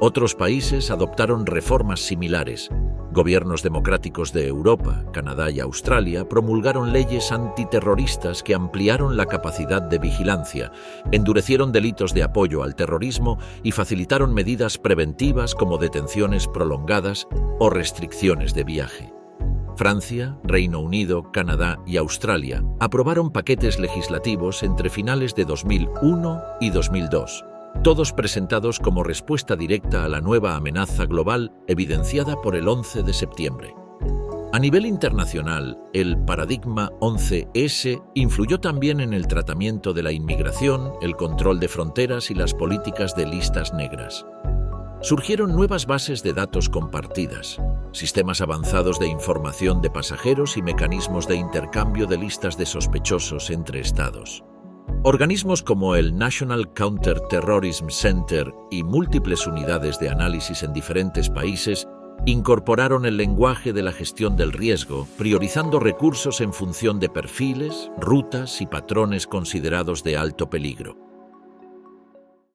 Otros países adoptaron reformas similares. Gobiernos democráticos de Europa, Canadá y Australia promulgaron leyes antiterroristas que ampliaron la capacidad de vigilancia, endurecieron delitos de apoyo al terrorismo y facilitaron medidas preventivas como detenciones prolongadas o restricciones de viaje. Francia, Reino Unido, Canadá y Australia aprobaron paquetes legislativos entre finales de 2001 y 2002. Todos presentados como respuesta directa a la nueva amenaza global evidenciada por el 11 de septiembre. A nivel internacional, el Paradigma 11S influyó también en el tratamiento de la inmigración, el control de fronteras y las políticas de listas negras. Surgieron nuevas bases de datos compartidas, sistemas avanzados de información de pasajeros y mecanismos de intercambio de listas de sospechosos entre estados. Organismos como el National Counter-Terrorism Center y múltiples unidades de análisis en diferentes países incorporaron el lenguaje de la gestión del riesgo, priorizando recursos en función de perfiles, rutas y patrones considerados de alto peligro.